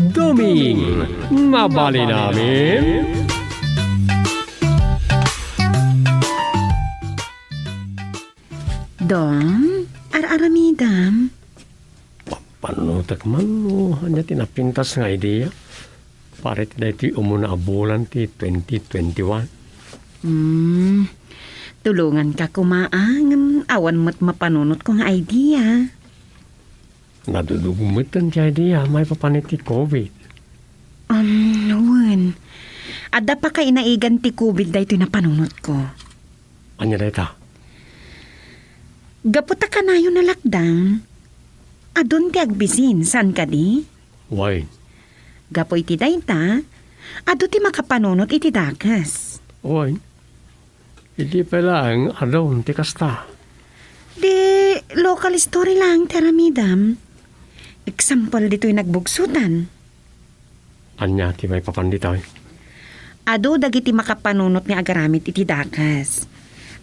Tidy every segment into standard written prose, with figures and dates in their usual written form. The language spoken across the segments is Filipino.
Duming mabali namin. Dom, ar-aramidam. Panutak man no, hanya tinapintas nga ideya. Pare ti iti umuna abulan ti 2021. Tulungan ka kumaang awan mo't mapanunot kong idea. Nadudugumutan ti idea, may papanit ti COVID. Wan. Ada pa kay naigan ti COVID da ito na panunot ko. Anya da ita? Gaputa ka na yun na lockdown. Adun ti agbisin, saan ka di? Why? Gapo iti dayta, adu ti makapanunot iti dakas. Why? Hindi pa lang adon ti kasta. Di, local story lang, teramidam. Example dito'y nagbugsutan. Anya ti may papanditaw. Adu dagiti makapanunot ni agaramit iti dakas.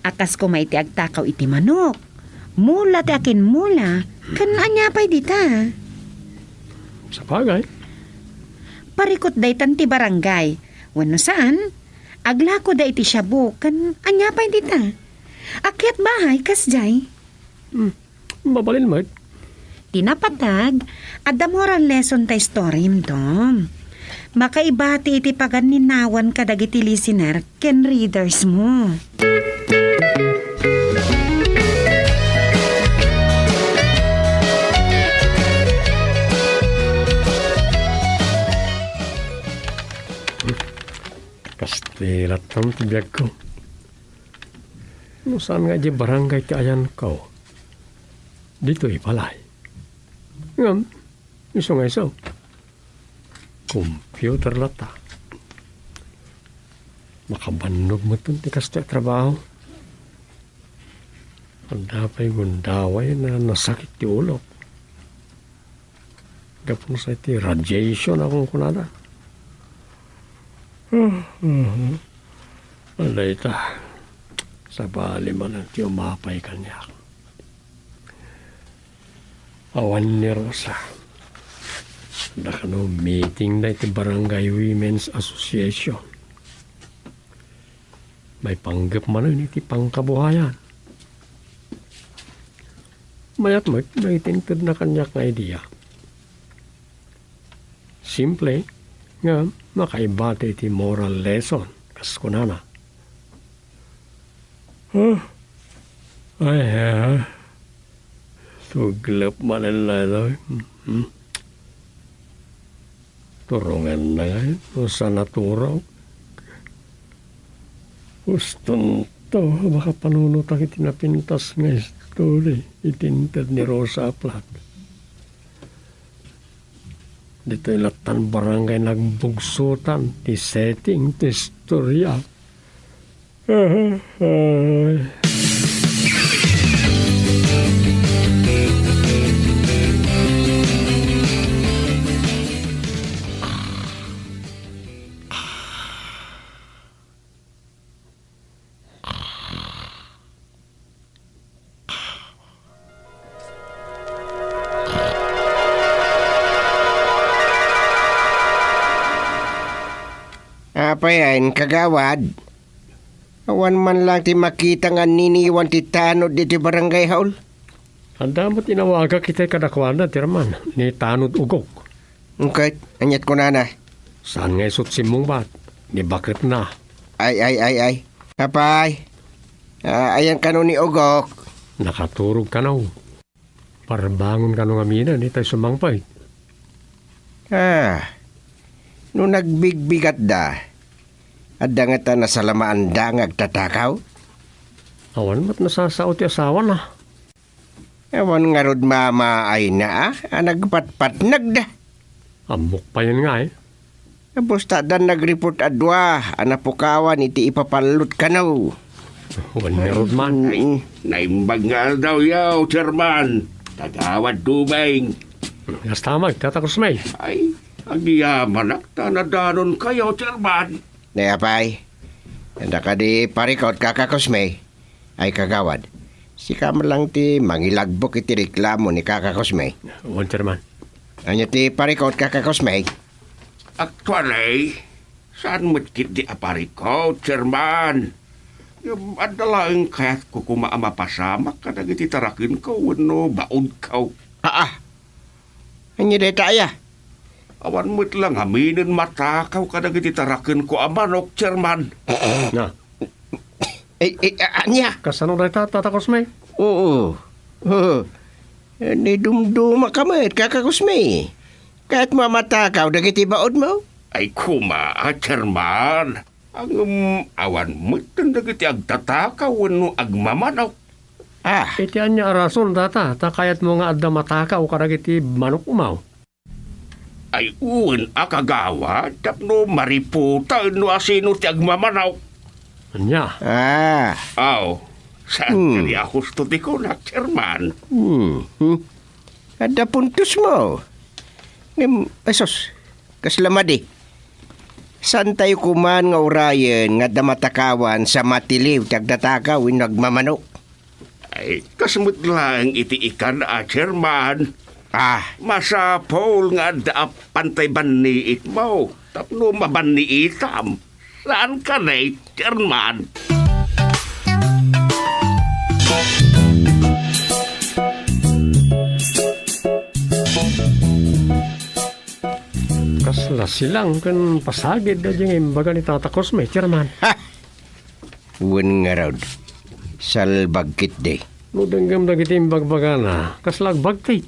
Akas ko may ti agtakaw iti manok. Mula ti akin mula, kan anya pa'y dita. Sa bagay. Parikot daytan ti barangay. Wano saan? Aglako da iti shabu, kan anya pa'y dita. Akyat bahay, kasjay. Mabalin mo. Tinapatag, adda moral lesson ta story Tom. Makaibati iti paganinawan ka dagiti listener ken readers mo. Kastilat tam ti biyag ko. No saan nga di barangay ti ayan ko? Dito ipalay. Ngam, iso nga iso. Computer lata. Makabanog mo ito ti kasti trabaho. Ang dapay gundaway na nasakit ti ulo. Gapon sa iti radiation akong kunada. Alay ta. Sa bali man ang ti umapay kanya. Awan ni Rosa. Nakano meeting na iti Barangay Women's Association. May panggap man yun iti pangkabuhayan. Mayat may tingtid na kanyak na idea. Simple nga makaibate iti moral lesson kas kunana. Ay, suglap man ang lalo. Turungan na ngayon sa naturaw. Gustong to, baka panunutang itinapintas nga story. Itinted ni Rosa Plat. Dito ilatan barangay nagbugsutan. Ti setting, ti storya. Apayan, kagawad. Awan man lang ti makita nga niniwan ti tanod di ti barangay haul. Handa mo tinawaga kita kadakwana, tiraman, ni tanod ugok. Okay, anyat ko na na. Saan nga isot si mong bat? Ni bakit na? Ay. Apay, ayan ka ni ugok. Nakaturog ka na. Parbangon ka nung amina, ni tayo sumangpay. Nung nagbigbigat da, adda nga ta nasalamaan da nga agtatakaw? Awan mat nasasao ti asawa na. Ewan nga rod mama ay na nagpatpat nagda. Amok pa yun nga eh. Basta dan nagreport adwa, anapukawan iti ipapalot ka na. Wan nga rod man. Naimbag nga daw yaw, chairman. Tagawad tubing. Gastamag, tatakos may. Ay, ang yaman tanadanon kayo, chairman. Nayapay, handa ka di parikot kakakosme, ay kagawad. Sika mo lang ti mangilagbok iti reklamo ni kakakosme. Wan, chairman. Anya ti parikot kakakosme? Actually, saan matkit di apari ko, Chairman? Yung adalaang kaya't ko kumaamapasamak ka nagititarakin ko, wano baod ka. Anya day tayo? Awan mo't lang aminin matakaw ka nagititarakin ko amanok, Chairman. Na, Anya? kasano na tatakos may? Oo. Ni dumduma ka mo't kakakusmi. Kahit mamatakaw, dagiti baod mo? Ay kuma, Chairman. Ang awan mo't nagiti agtatakaw, wano agmamanaw. Iti anya rason data, takayat mo nga adda matakaw karagiti manok umaw. Ay uwin akagawa, tapno mariputa no asino ti agmamanaw. Anya, Aw, saan kaya husto di ko na, Chairman? Ada puntos mo. Asos, kaslamadi. San tayo kuman nga urayan nga damatakawan sa matiliw tagdatakaw in nagmamanok? Ay, kasmut lang iti ikan, Chairman. Masa Paul nga daap pantay baniit mo. Tapno mabaniitam. Saan ka na, Chairman? kasla silang kan pasagid na diyang imbaga ni tatakos may, Chairman. Uwan nga raw. Salbagkit de. Mudanggam na kita imbagbaga na, kaslag bagtay.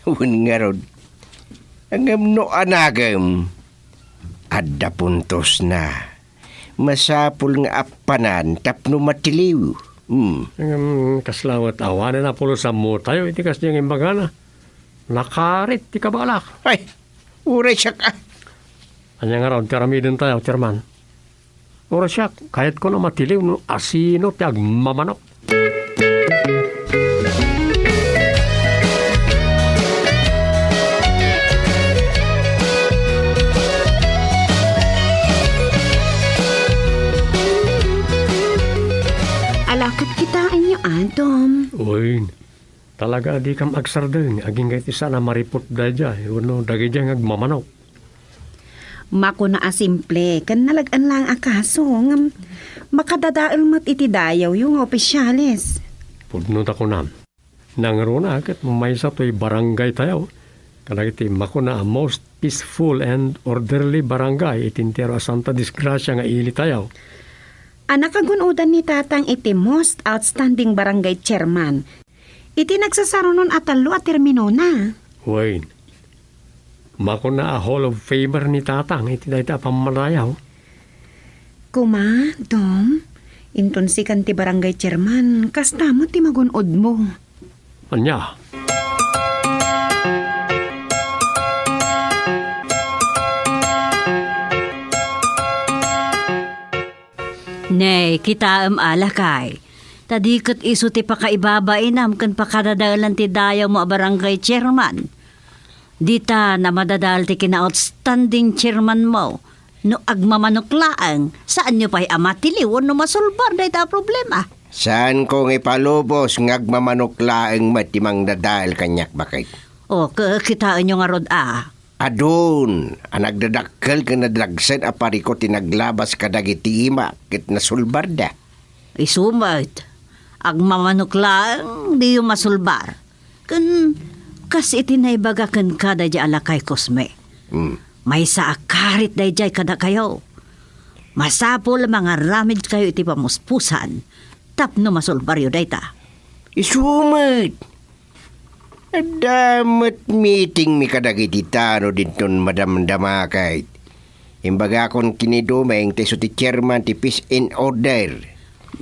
Uwan nga raw. Angam no anagam. Adda puntos na. Masapul nga apanan tapno matiliw. Kaslawat awanan na pulo sa mo tayo, iti kas diyang imbaga na. Nakarit, ti kabalak. Ay, uray siya ka. Anya nga raw, tiramidin tayo, Chairman. Ura siya, kahit ko na matiliw, no, asino, ti agmamanok. Alakot kitain niyo, Tom. Uy, talaga di kam agsardeng, aging kahit isa na maripot da dya, uno, dagi dya agmamanok. Mako na asimple, kan nalagan lang akaso, ngam makadadaal mat iti dayaw yung opisyalis. Pudno ta ko nam. Nangaro na agad mamaysa to'y barangay tayo. Kanag iti mako na most peaceful and orderly barangay itintero a Santa Disgracia nga ili tayo. Anak agunudan ni tatang iti most outstanding barangay chairman. Iti nagsasarunon atalo at termino na. Wayne, mako na a Hall of Famer ni tatang iti dahita pamalayaw. Kuma, Dom, inton si kan ti barangay chairman, kasta mo ti magunod mo. Anya? Nay, kita alakay. Tadikot iso ti pakaibabainam kan pakadadalan ti dayaw mo a barangay chairman. Dita na madadal ti kina-outstanding chairman mo. No agmamanuklaan, saan nyo pa'y amatiliw no masulbar na ita problema? Saan ko nga ipalubos ngagmamanuklaan matimang dadal kanyak bakit? O, kitaan nyo nga rod Adun, nagdadakkel ka nadagsan apari ko tinaglabas ka dagiti ima kit nasulbar da. Isumat, agmamanuklaan, di yung masulbar. Kas itinaybaga kan kada di alakay kosme. May sa akarit day jay kada kayo. Masapol mga ramid kayo iti pamuspusan. Tapno masulbar yun day ta. Isumat! Damat meeting mi kadagiti tano dinton madamdama kahit. Imbaga kon kinidumeng ti ti chairman ti peace and order.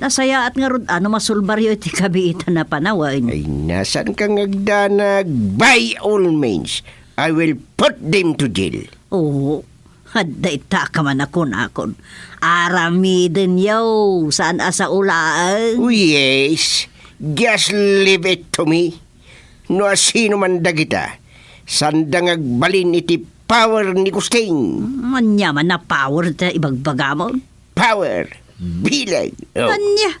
Nasaya at nga rod masulbar yun iti kabiitan na panawan. Ay nasan kang agdanag? By all means, I will put them to jail. Oo, hadda ita ka man ako nakon. Aramidin yaw, saan asa ulaan? Oh yes, just leave it to me. No asino man dagita, sandang agbalin iti power ni Gusting. Anya man na power ta ibagbagamon? Power, bilag. Oh. Anya,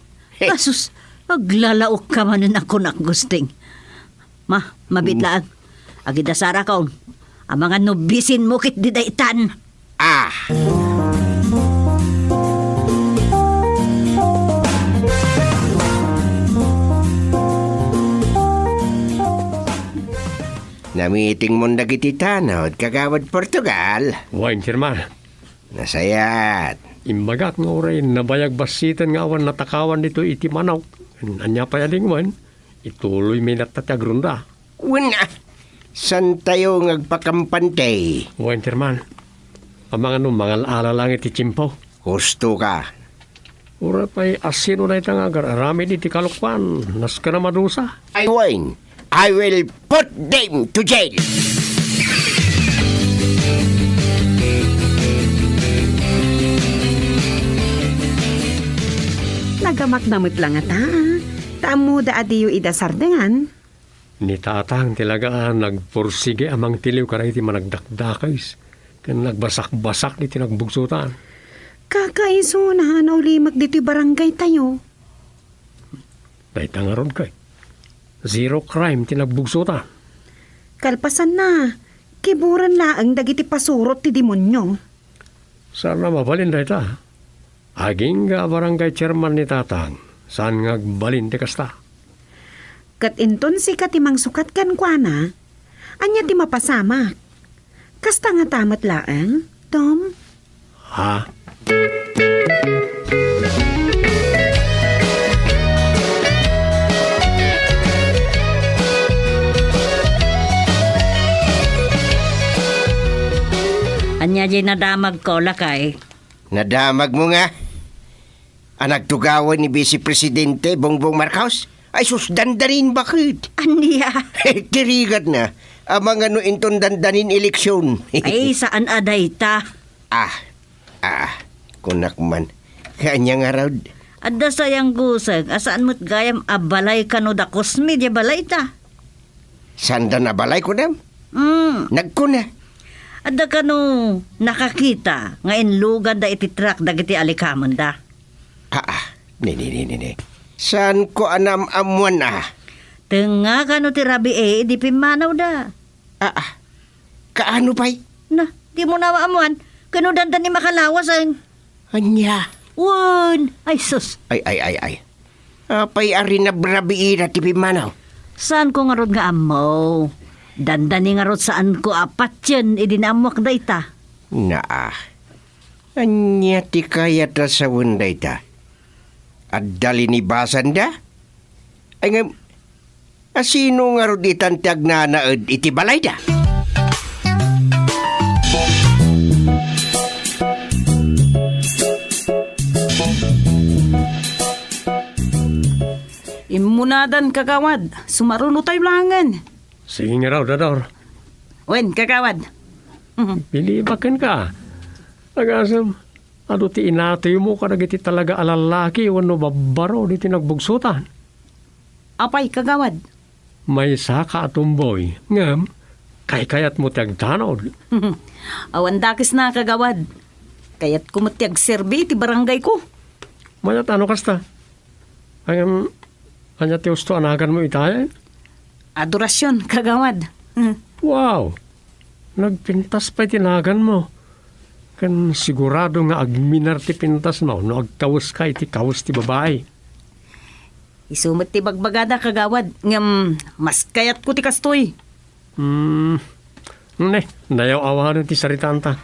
asus, aglalaok ka man ako na Gusting. Mabitlaan, agidasara kaon. Ang mga nubisin mo kit di daytan. Ah! Namiting mo dagiti tanod, kagawad Portugal. Wain, Chairman. Nasayat. Imbagak nga oray, nabayag basitan nga awan natakawan dito iti manaw. Anya pa yaling man, ituloy may natatag runda. Una, san tayo ngagpakampantay? Wain, Chairman. Ang mga mangal ala lang iti chimpaw. Gusto ka. Ura pa'y asino na itang agar. Arami iti kalukwan. Nas ka na madusa. I win. I will put them to jail. Nagamakdamot lang ata. Tamo da adiyo ida sardengan. Ni tatang tilagaan nagpursige amang tiliw karay iti managdakdakays. Kan nagbasak-basak iti nagbugsutan. Kakaiso na naulimak dito'y barangay tayo. Dahil tangaron kay. Zero crime tinagbugsutan. Kalpasan na. Kiburan laang dagiti pasurot ti demonyo. Sana mabalin dahil ta. Aging nga barangay chairman ni tatang. Saan ngagbalin ti kasta? Kat inton si katimang sukat kan kwa na. Anya ti mapasamak. Kasta nga tamat laang, Tom? Ha? Anya di nadamag ko lakay. Nadamag mo nga. Ang nagtugawan ni Vice Presidente Bongbong Marcos? Ay sus, dandanin bakit? Anya? Tirigat na. Ang mga no inton dandanin eleksyon. Ay saan aday ta? Kunak man. Kanya nga raw. Adda sayang gusag. Asaan mo't gayam abalay kano da kusmi di balay ta? Sanda na balay ko dam? Nagkuna. Adda kano nakakita nga inlugan da iti truck dagiti alikamon da. Ni. Saan ko anam amuan Tenga kano ti rabi di pimanaw da. Kaano pa'y? Na, di mo na maamuan. Kano dandan ni makalawasan. Anya? Wan! Ay sus! Ay. Apay ari na brabiira ti pimanaw. Saan ko nga rod nga amo? Dandani nga rod saan ko apat yan, idinamwak da ita. Anya ti kaya ta sa wunday ta? At dalinibasan da? Ay nga, asino nga rod itan ti agnanaed iti balay da? Imunadan kagawad, sumaruno tayo langan. Sige nga raw, dador. Wen, kagawad. Pilibakan ka. Nagasam, ano ti inatoy mo ka nagiti talaga alalaki o no babaro di tinagbugsutan. Apay, kagawad. May saka atumboy. Ngam, kayat mo tiyagtanod. Awan dakis na kagawad. Kaya't kumutiag serbi ti barangay ko. Mayat ano kasta? Ayam, kanya ti usto anagan mo itayan? Adorasyon, kagawad. Wow! Nagpintas pa'y tinagan mo. Kan sigurado nga agminar ti pintas mo, no agkawas ka iti kawas ti babae. Isumit ti bagbagada, kagawad. Ngam, mas kayat ko ti kastoy. Nayaw awanan ti saritanta.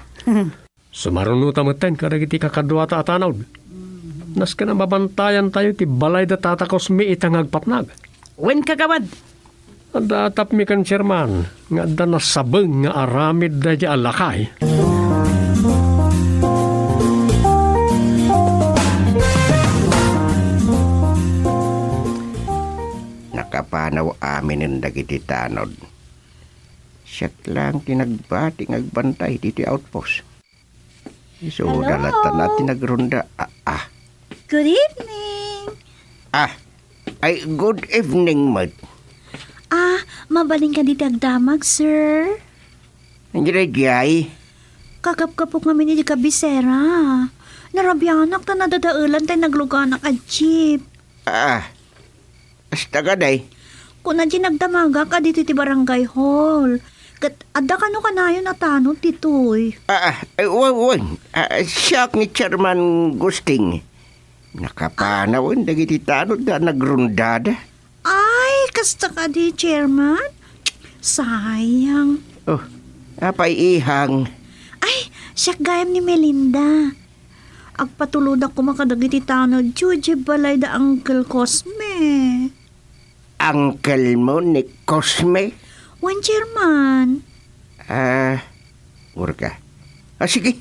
Sumarunuta mo ten, karagiti kakadwata at anod. Nas ka na mabantayan tayo ti balay da tatakos mi itang agpatnag. Wen, kagawad. Datap mi kan chairman, nga da nasabeng nga aramid da di alakay. Nakapanaw amin ang dagiti tanod. Siyat lang tinagbati ngagbantay diti outpost. So, dalatan natin nagrunda. Good evening! Ay, good evening, Mad. Mabaling ka dito agdamag, sir. Nandiyan ay, Kakap-kapok namin ni kabisera. Narabyanak ta nadadaulan tayo nagluganak at jeep. Hasta ka day. Kung nandiyan nagdamaga ka dito ti barangay hall. Kat ada ka no kanayo na tanong titoy. Siya ni Chairman Gusting. Nakapanawon, dagiti tanod na nagrundada. Ay, kasta ka di, Chairman. Sayang. Oh, apay ihang. Ay, siya gayam ni Melinda. Agpatulod ako makadagiti tanod, Chuji balay da Uncle Cosme. Uncle mo ni Cosme? Wan, Chairman. Urka. Sige.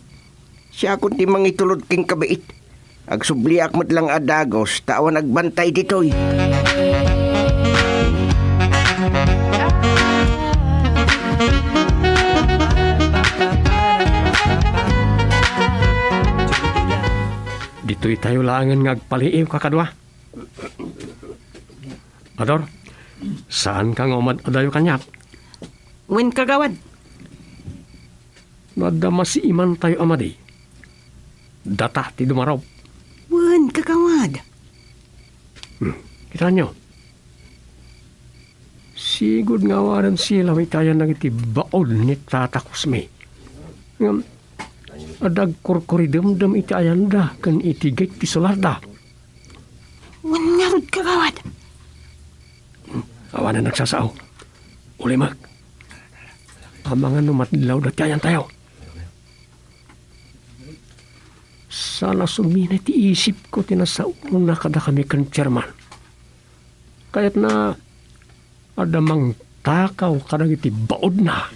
Siya akong timang itulod king kabait. Agsubliak mo't lang adagos, tawan agbantay ditoy. Dito'y tayo langan ngagpaliiw kakadwa. Ador, saan ka nga umad-adayo kanyap? Wen kagawad. Nadamasi iman tayo amadi. Data ti dumaraw. Wen kagawad. Kita nyo. Sigod nga waran sila may tayo nagiti baod ni Tata Cosme. Adag kurkuridam-dam iti ayanda kan itigay ti solarda. Wen ngarod kagawad. Awan na nagsasao. Uli mag. Ang mga numatlaw dati ayan tayo. Sana sumina ti isip ko tinasao na kada kami kan Chairman. Kaya't na adamang takaw kadang iti baod na.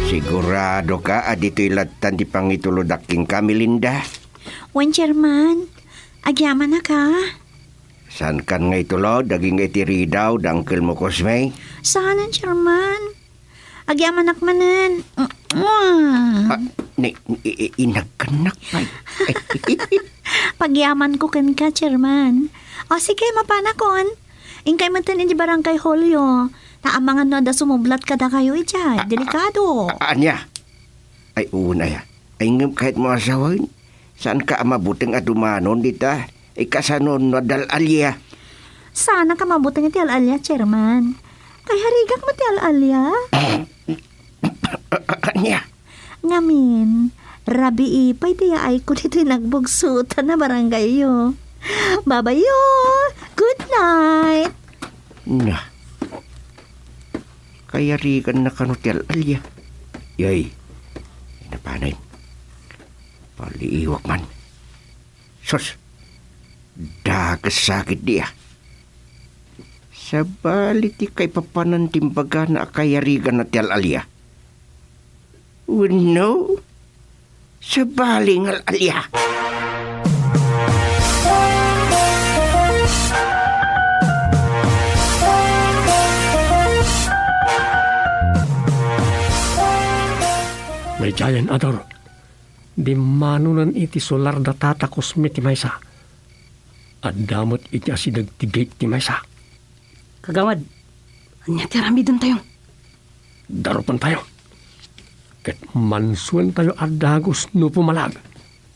Sigurado ka, adito'y latan di pangitulodaking ka, Melinda? Wan, Chairman. Agyaman na ka. San kan nga itulod, daging itiri daw, dangkel mo Cosme? Saan, Chairman? Agyaman nakmanan. Inagkanak pa. Pagyaman ko kan ka, Chairman. O sige, mapanakon. Ingkay matanin di barangay Holyo. Naamangan no da sumublat ka da kayo ijay. Delikado. Anya? Ay, unay. Ay ngam kahit mo asawin. Saan ka mabuting adumanon dita? Ikasanon na dalalya. Sana ka mabuting iti alalya, Chairman. Kay harigak mo ti alalya. Anya? Ngamin, rabi ipay ti ay ko dito nagbugsutan na barangay yo. Babayo! Good night! Na. Kaya rigan na kanutel alya. Yoy. Inapanay. Paliiwak man. Sos. Dagas sakit dia. Sa baliti kay papanan timbaga na kaya rigan na tel alya. No. Sa baling alya. May jayan ador. Di manunan iti solar da Tata Cosme ti maysa. At damot iti asidag ti gate ti maysa. Kagawad. Anya ti aramidon tayo. Daropan tayo. Ket mansuan tayo adagos no pumalag.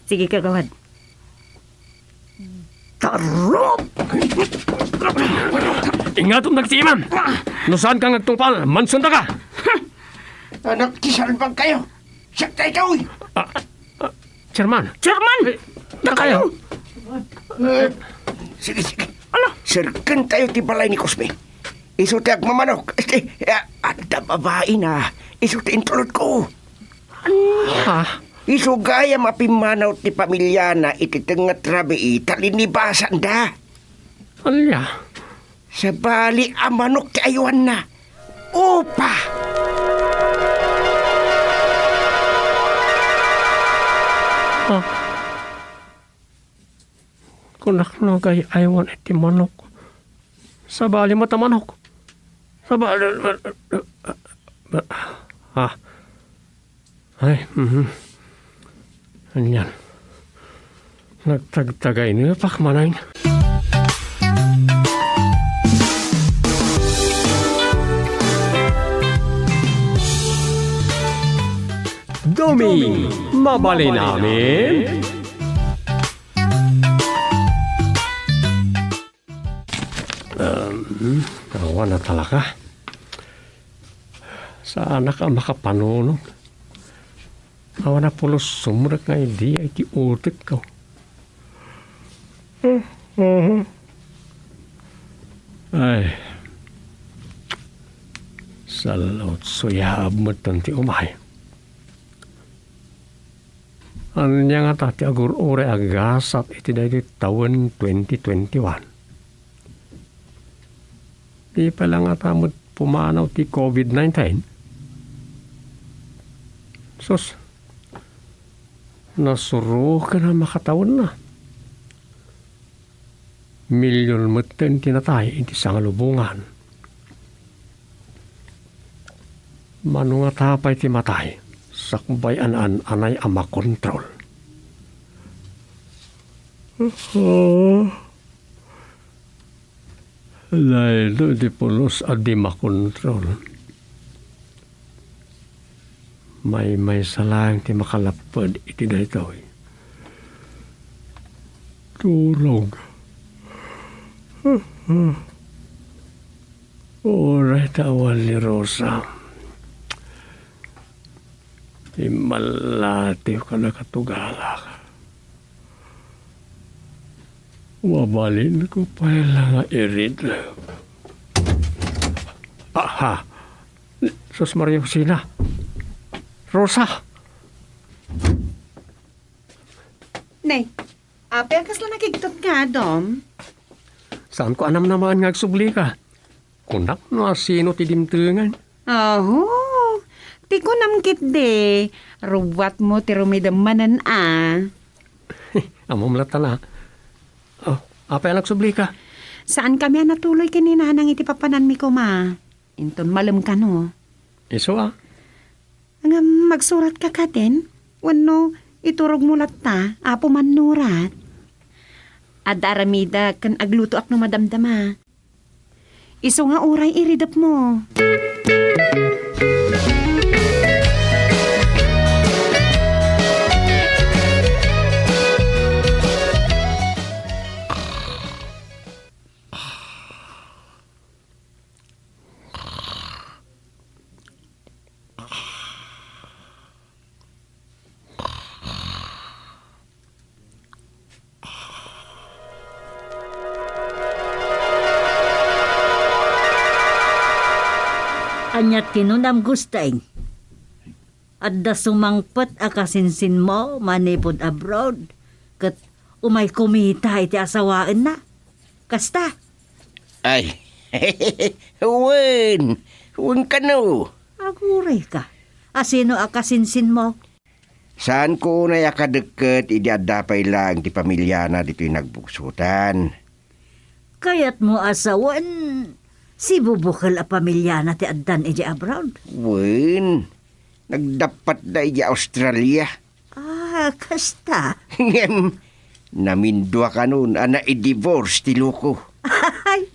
Sige kagawad. Tarop! Ingatong nagtiiman. No saan ka ngagtungpal, mansuan ka. Anak, tisalbag kayo. Siyak tayo ikaw. Chairman. Chairman! Na kayo. Sige. Sirkan tayo ti balay ni Cosme. Iso ti agmamanok. At da babae na. Iso ti intulod ko. Iso gaya mapimanaw ti pamilya na ititingat rabi talinibasan da. Alya. Sa bali amanok ti ayuan na. Opa! Kunak no kay aywan iti manok. Sa bali mata manok. Sa bali... Ay, Anyan. Nagtagtagay niya pakmanay. Domi Mabalin namin. Awa na talaga. Sana ka makapanunong. Awa na pulos sumurag nga hindi ay kiutik ka. Ay. Salaot suyab mo tanti umay. Ano niya nga tati agur ore agasat iti dahil taon 2021. Di pa lang atamod pumanaw ti COVID-19. Sus, nasuro ka na makatawon na. Milyon maten tinatay iti sangalubungan. Mano nga tapay ti matay, sakbay anay ama kontrol. Lalo di pulos at di makontrol. May salang ti makalapad iti daytoy. Tulog. Oray tawal ni Rosa. Imalati ka na katugala ka. Mabalin ko pa lang nga irid. Aha! Sus Maria Josina! Rosa! Nay, apel kas lang nakiktot ka, Dom? Saan ko anam naman nga agsubli ka? Kunak na sino ti dimtungan? Ti ko namkit de. Ruwat mo ti rumidamanan Amom lata na. Apa yang nagsubli ka? Saan kami natuloy kanina nang iti papanan mi ko, ma? Inton malam ka, no? Iso Ang magsurat ka din? Wano, iturog mo lata, apo manurat. At aramida kan agluto ak no madamdama. Iso nga oray iridap mo. Anyat kinunam gustay. Adda sumangpet akasinsin mo manipod abroad. Kat umay kumita iti asawaan na. Kasta. Ay, Wen ka no. Aguray ka. Asino akasinsin mo? Saan ko na yakadeket, idadapay lang ti pamilya na dito'y nagbuksutan. Kayat mo asawan, si bubukal a pamilya na ti addan iji abroad. Wen, nagdapat na iji Australia. Kasta. Ngem, namindwa ka nun, ana i-divorce ti loko. Ay,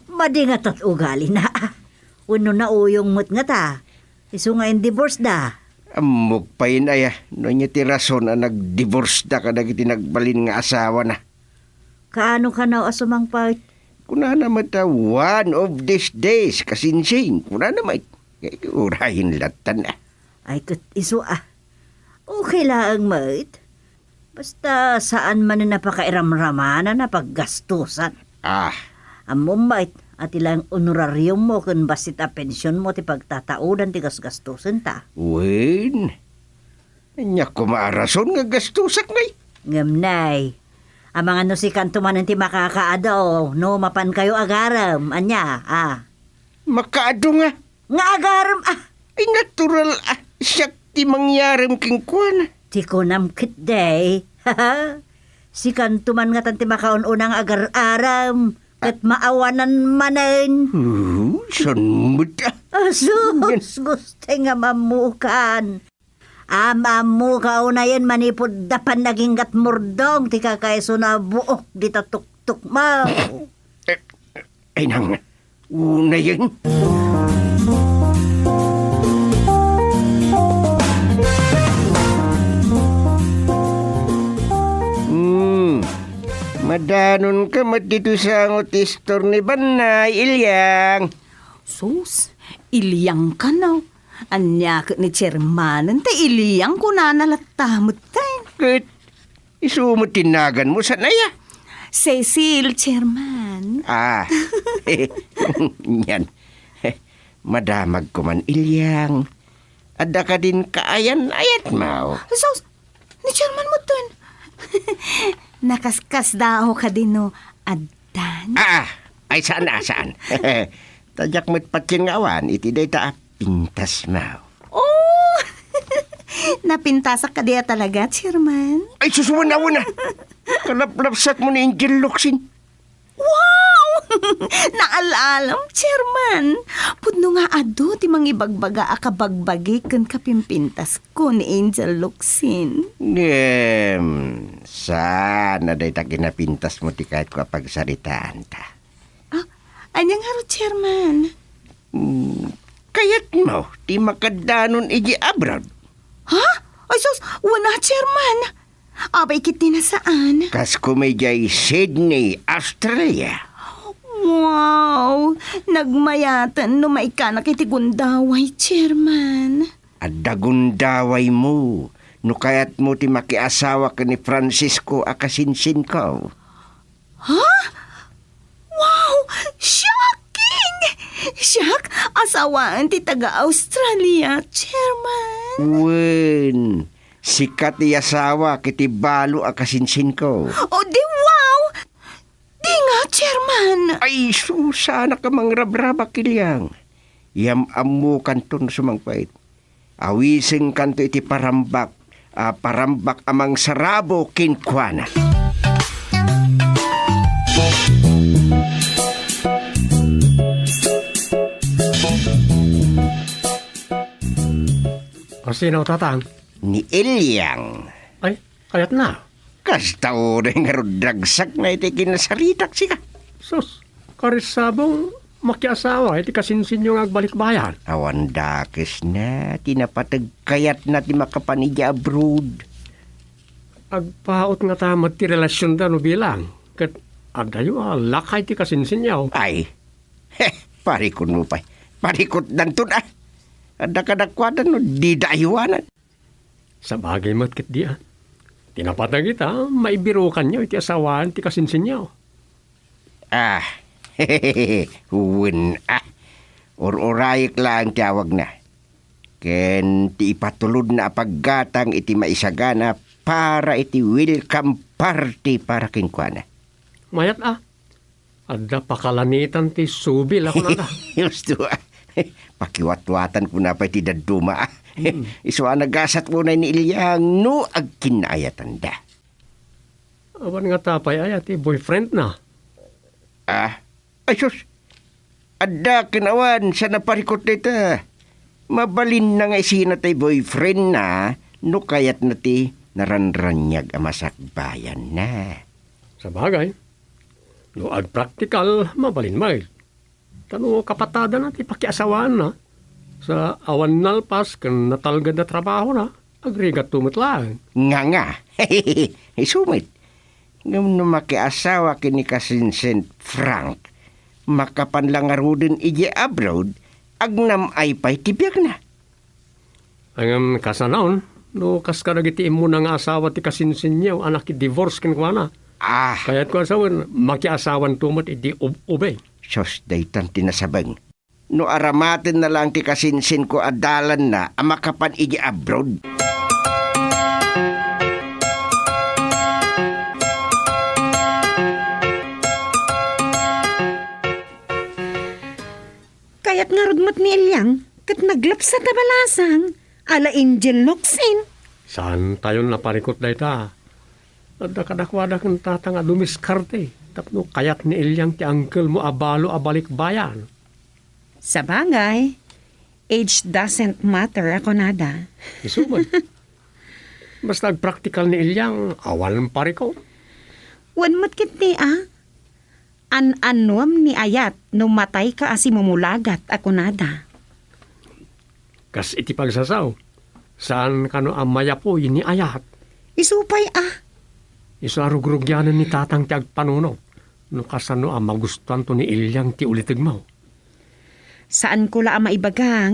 madingat at ugali na. Uno na uyong mo't nga ta. Iso nga in divorce da. Amok pa yun ay, no niya ti rason na nag-divorce da ka dagiti nagbalin nga asawa na. Kaano ka na asumang part? Kuna naman ta one of these days kasinsing. Kuna naman, urahin latan na. Ay, kat iso Okay lang, mate. Basta saan man na napakairamrama na paggastusan. Amo, mate, at ilang honorarium mo kung basit a pensyon mo ti pagtataudan ti gasgastusan ta. Wen, anya ko maarason nga gastusak ngay. Ngamnay, ang mga nusikan tumanan ti makakaado, no mapan kayo agaram, anya, Makaado nga. Nga agaram, Ay natural, siyak ti mangyaram king kuwan. Ti kunam kit day, si kantuman nga tanti makaununang agar-aram, kat maawanan manen. San mo ta? Sus, gusto nga mamukan. Mamukaw na yan manipod dapan naging gatmurdong, ti kakaiso na buok di tatuktuk mo. Ay nang, una yan. Madanon ka mat dito sa ngotistor ni Banay, Ilyang. Sus, iliyang ka na. Anya ka ni chairman, ta iliyang ko na nalatamot tayo. Kat, isumot tinagan mo sa naya. Cecil, chairman. Yan. Madamag ko man, Ilyang. Ada ka din kaayan-ayat mo. Sus, ni chairman mo dun. Nakaskas daw ka din no, adan. Ay saan. Tajak mo't patsingawan, iti day ta pintas mo. Oh! Napintasak ka diya talaga, chairman. Ay, susuwan na. Kalaplapsat mo ni Angel Locsin. Wow! Naalalam, chairman. Pudno nga ado, ti mangibagbaga akabagbagi kan kapimpintas ko ni Angel Locsin. Sana day ta kinapintas mo ti kahit ko pagsaritaan ta. Anyang haro, chairman? Kayat mo, ti makadanon iji abroad. Ha? Ay, sus, wala, chairman. Abay, kiti na saan? Kas kumejay Sydney, Australia. Wow! Nagmayatan no maikanak iti gundaway, chairman. Adda gundaway mo. No kayat mo ti makiasawa ka ni Francisco akasinsin ko. Ha? Wow! Shocking! Shock! Asawaan ti taga-Australia, chairman. Wen, sikat ti asawa kiti balo akasinsin ko. O di wow! Di nga, chairman. Ay, susana ka mang rabraba Ilyang. Yam amu kanton sumangpait. Awising kanto iti parambak amang sarabo kinkwana. O sino tatang? Ni Ilyang. Ay, kayat na. Kasta oray nga dragsak na iti kinasaritak sika. Sus, karisabong makiasawa, iti kasinsin yung agbalikbayan. Awan dakes na, tinapatag kayat na ti makapanidya abroad. Agpaot nga tamat ti relasyon da no bilang. Kat adayo lakay ti kasinsin yaw. Ay, parikot mo pa. Parikot dantun Ada kadakwadan no, di dayuanan. Sa bagay mo't kit di tinapatag kita, maibirukan niyo iti asawaan ti kasinsin yaw. Huwin Or-orayik lang tiyawag na. Ken ti ipatulod na paggatang iti maisagana para iti welcome party para kinkwana. Mayat adda pakalanitan ti subil ako na. Gusto pakiwatwatan ko na pa iti daduma. Iswa nagasat mo na ni Ilyang no agkinayatan da. Awan nga tapay ay ati boyfriend na. Ay sus. Adda kinawan sa naparikot nita. Mabalin na nga isina tay boyfriend na no kayat na ti naranranyag amasakbayan na. Sa bagay, no ag practical, mabalin may. Tano kapatada na ti pakiasawaan na. Sa awan nalpas kan natalgad na trabaho na, agrigat tumot lang. Nga. Isumit. Ngam no makiasawa kini kasinsen Frank, makapanlangarudin iji abroad, agnam ay pa'y tibiyag na. Ang kasanaon, no kaskaragiti mo na nga asawa ti kasinsin niyo, anak i-divorce kinkwana. Kaya't ko asawan, makiasawan tumot iti ubay. Sos, daytan tinasabang. No aramatin na lang ti kasinsin ko adalan na, amakapan iji abroad. Kaya't nga rudmat ni Ilyang, kat naglap sa tabalasang, ala Angel Locsin. Saan tayo naparikot na ita? Adda kadakwada kang tatanga dumiskarte. Tapno kayat ni Ilyang ti uncle mo abalo abalik bayan. Sa bagay, age doesn't matter ako nada. Isumad. Basta practical ni Ilyang, awalan pariko. Wanmat kiti An-anuam ni ayat no matay ka asi mumulagat ako nada. Kas iti pagsasaw, saan kano amaya po yun ni ayat? Isupay Iso arugrugyanan ni tatang ti agpanuno. No kasano ang magustuhan to ni Ilyang ti ulitigmaw. Saan ko la maibaga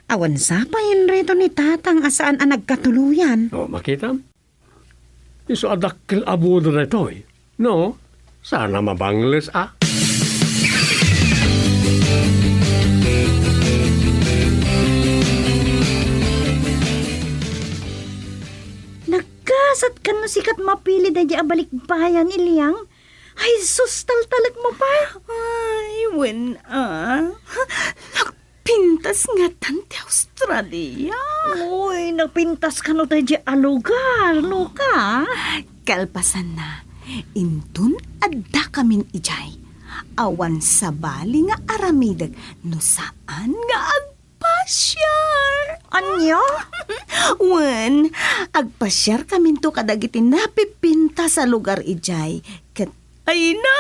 awan sa pahin reto ni tatang asaan ang nagkatuluyan. O, makita? Iso adakil abudo na ito eh. No, sana mabangles Nagkasat ka no sikat mapili da di abalikbayan, Ilyang. Ay, sus, talag mo pa. Ay, nagpintas nga tante Australia. Uy, nagpintas ka no da di alugar, Luka. Kalpasan na, intun adda kamin ijay. Awan sa bali nga aramidag, no saan nga agpasyar. Anya? Wen, agpasyar kamin to kadagiti napipinta sa lugar ijay. Kat ay na!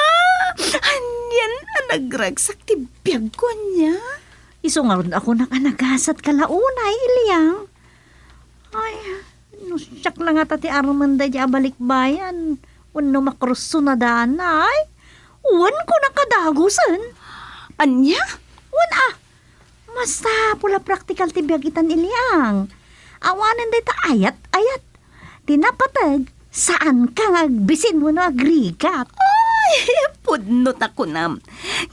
Anyan ang nagragsak ti biyag ko niya. Isungarod ako nakanagasat kalaunay, Ilyang. Ay, nusyak lang ata ti Armanda di abalikbayan. Wano makruso na danay. Wan ko nakadagusan. Anya? Wan Masta pula praktikal ti biyag itan, Ilyang. Awanan day ta ayat. Tinapatag, saan ka agbisin mo na agrigat? Pudnot ako na.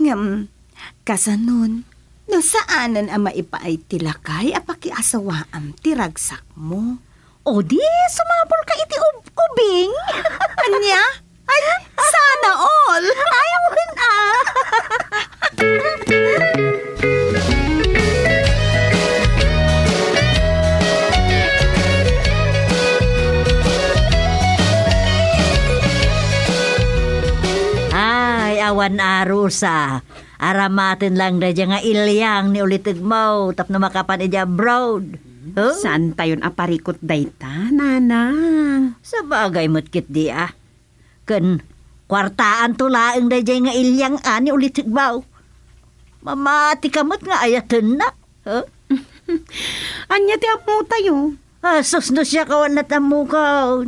Ngam, kasanon, no saanan ang maipaay tilakay apaki asawaam tiragsak mo. O di, sumapol ka iti ubing. Anya? Ay, sana all. Ayaw rin awan arusa. Aramatin lang da nga Ilyang ni ulitigmaw tap na makapan ija abroad. Huh? Saan tayon aparikot dayta, nana? Sa bagay mo't kit di Ken kwartaan tulaeng da nga Ilyang ni ulitigmaw. Mamati kamot nga ayaten na. Huh? Anya ti apo tayo? Sus no siya kawan na tamukaw.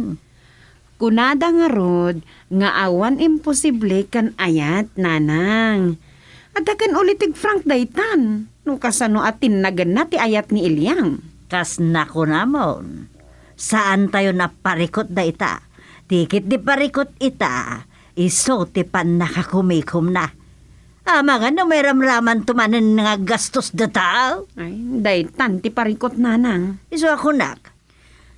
Kunada nga rod, nga awan imposible kan ayat, nanang. Adakan ulitig Frank daytan, no kasano atin nagan ti ayat ni Ilyang. Kas nako namon, saan tayo naparikot dayta? Tikit di parikot ita, iso ti pan nakakumikom na. Mga no may ramraman tumanin nga gastos data. Ay, daytan ti parikot, nanang. Iso ako nak.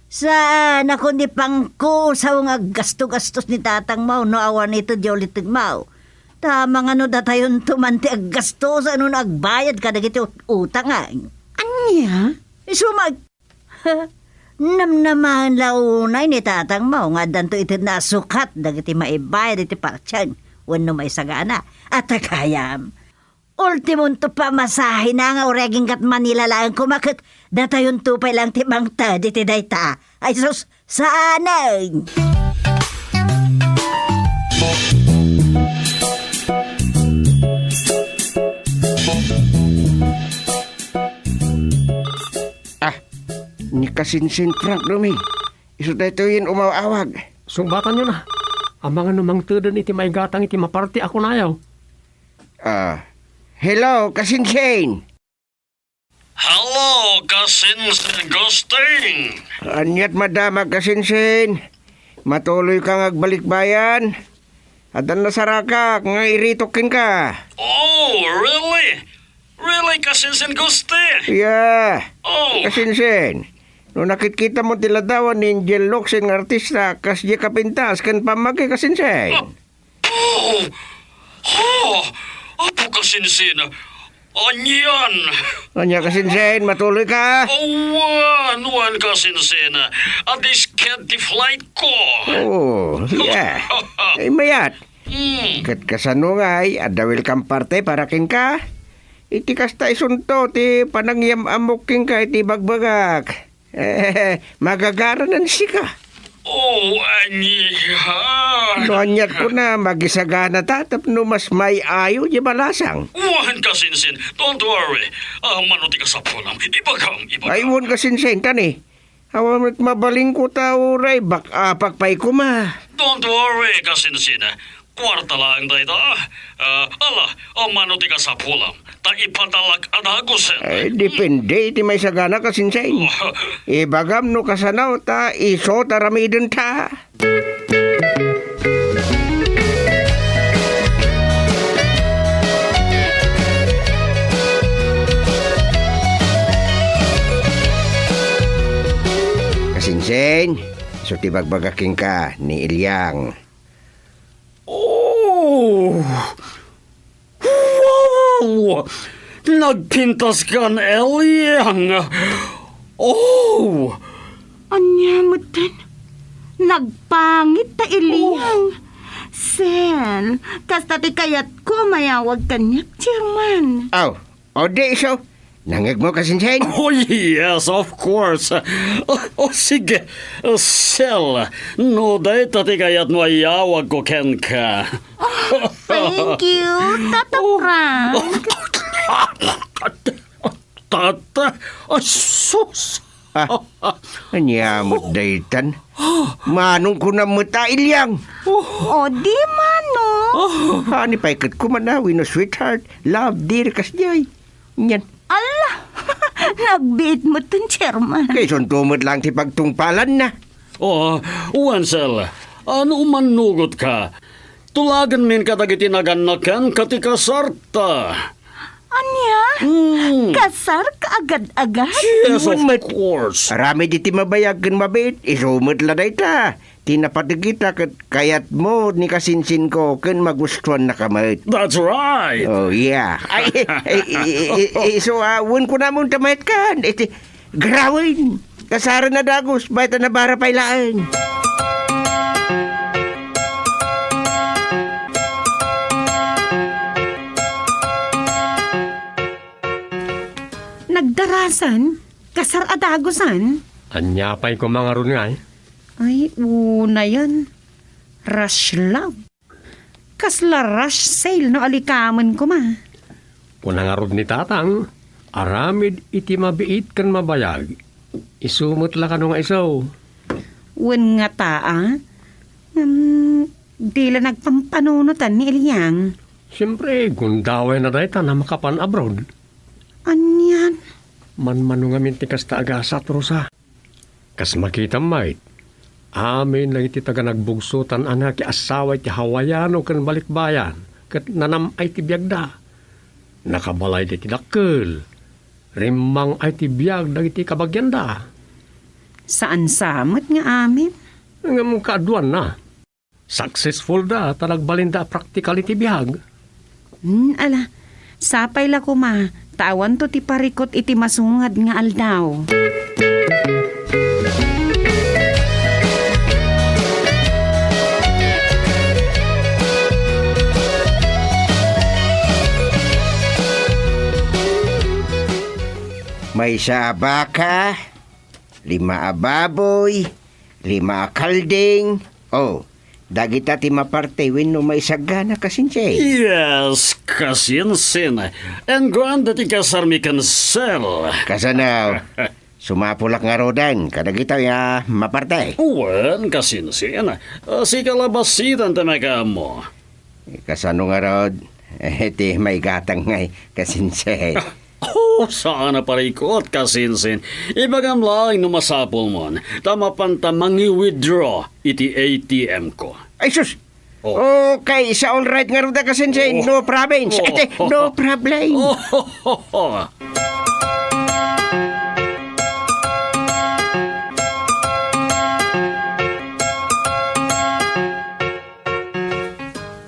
Saan ako ni pangko sa nga gasto-gastos ni tatang mau no awan ito di ulitig mau. Tama nga no datayon tumanti ag gastos ano nagbayad ka dagiti utang Anya? Iso namnaman launay ni tatang mau nga danto iti nasukat dagiti maibayad iti partsyan wano may sagana at kayam. Ultimong to pamasahe na nga ureging kat Manila lang kumakit datayon tupay lang timang tadi ti dayta. Ay sus, saanan? Ni kasinsin Frank Rumi. Iso dayto yun umawawag. Sumbatan nyo na. Ang mga numang tudon iti may gatang iti maparti ako na ayaw. Hello, kasinsin. Hello, Kasinsin Gusting. Anyat madama kasinsin. Matuloy kang agbalikbayan. Adan na saraka nga iritokin ka. Oh, really? Really, Kasinsin Gusti? Yeah. Oh, Kasinsin. No nakikita mo tiladawan ni Angel Locsin nga artista kas di kapintas kan pamagi kasinsin. Apo Kasinsin. Anyan. Anya kasinsin, matuloy ka. Wan Kasinsin. At this can't flight ko. Oh, yeah. Ay mayat. Kat kasano nga ay adawil kang parte para king ka. Iti kasta isunto ti panangyam amok king ka iti bagbagak. Magagaranan si ka. Oh, anyan. No anyat ko na magisagana tatap no mas may ayo di balasang. Wan Kasinsin. Don't worry. Manuti ka sa pulam. Ibagam. Ay won kasinsen tani. Hawamat mabaling ko tao ray bak pagpay ko ma. Don't worry, kasinsina. Kwarta lang tayo ta. Ala, mano ti ka sa pulam. Ta ipadalag adagusen. Depende iti may sagana kasinsain. Ibagam no kasanaw ta iso taramiden ta. Kasinsain, so tibagbagaking ka ni Ilyang. Oh! Wow! Nagpintas ka ng Elyang! Oh! Anya mo din? Nagpangit ta Ilyang. Sel, kasta ti kayat ko mayawag kanyak, Chairman. Aw, o di iso. Nangag mo kasinsain? Oh, yes, of course. Sige. Sel, no day tati kayat mo ayawag ko ken ka. Thank you, Tata Frank. Tata? Sus! Anya mo daytan. Manong ko na muta Ilyang. O di mano. Hani pa ikat ko manawi no sweetheart. Love dear kasjay. Yan. Ala, nagbiit mo tun, Chairman. Kay suntumot lang ti pagtungpalan na. Oh, Wansel, ano umanugot ka? Tulagan min kadagiti naganakan katikasarta. Anya? Kasar ka agad-agad? Yes, of course. Arami di ti mabayag kan mabit. Isumot la day ta. Tinapatigita kayat mo ni kasinsin ko kan magustuhan na kamait. That's right. Oh, yeah. So, wun ko namon tamayat kan. Grawin. Kasara na dagos. Baita na bara pailaan. Nagdarasan? Kasar adagosan? Anyapay ko mga ron nga eh. Ay, una yan. Rush love. Kasla rush sale no alikaman ko ma. Kunang arod ni tatang, aramid iti mabiit kan mabayag. Isumot la ka nga isaw. Wen nga taa. Di la nagpampanunutan ni Ilyang. Siyempre, gundaway na dahi na makapan abroad. Anyan? Man-mano nga mintikas ta agasat, Rosa. Kas makita mait. Amin lang iti taga nagbugsutan anak ki asawa iti Hawaiano kan balikbayan. Kat nanam ay ti biyagda. Nakabalay di ti dakkel. Rimang ay ti biyag dagiti kabagyanda. Saan samot nga amin? Nga mong kaaduan na. Successful da, talagbalinda practical iti biyag. Ala, sapay la ko ma. Tawan to ti parikot iti masungad nga aldaw. May isa baka, 5 ababoy, 5 kalding. Oh, dagita ti maparte wenno may sagana kasinse. Yes, kasinsin. And granda ti kasar mi cancel. Kasanaw, sumapulak nga rodan, kadagita ya maparte. Wen, kasinsin. Si kalabasitan tamaka mo. Kasano nga rod, ti may gatang ngay kasinse. Oh, sana parikot kasinsin. Ibagam lang numasapol mo. Tama panta mangi-withdraw iti ATM ko. Ay sus! Oh. Okay, sa all right nga roda kasinse, no problems. No problem.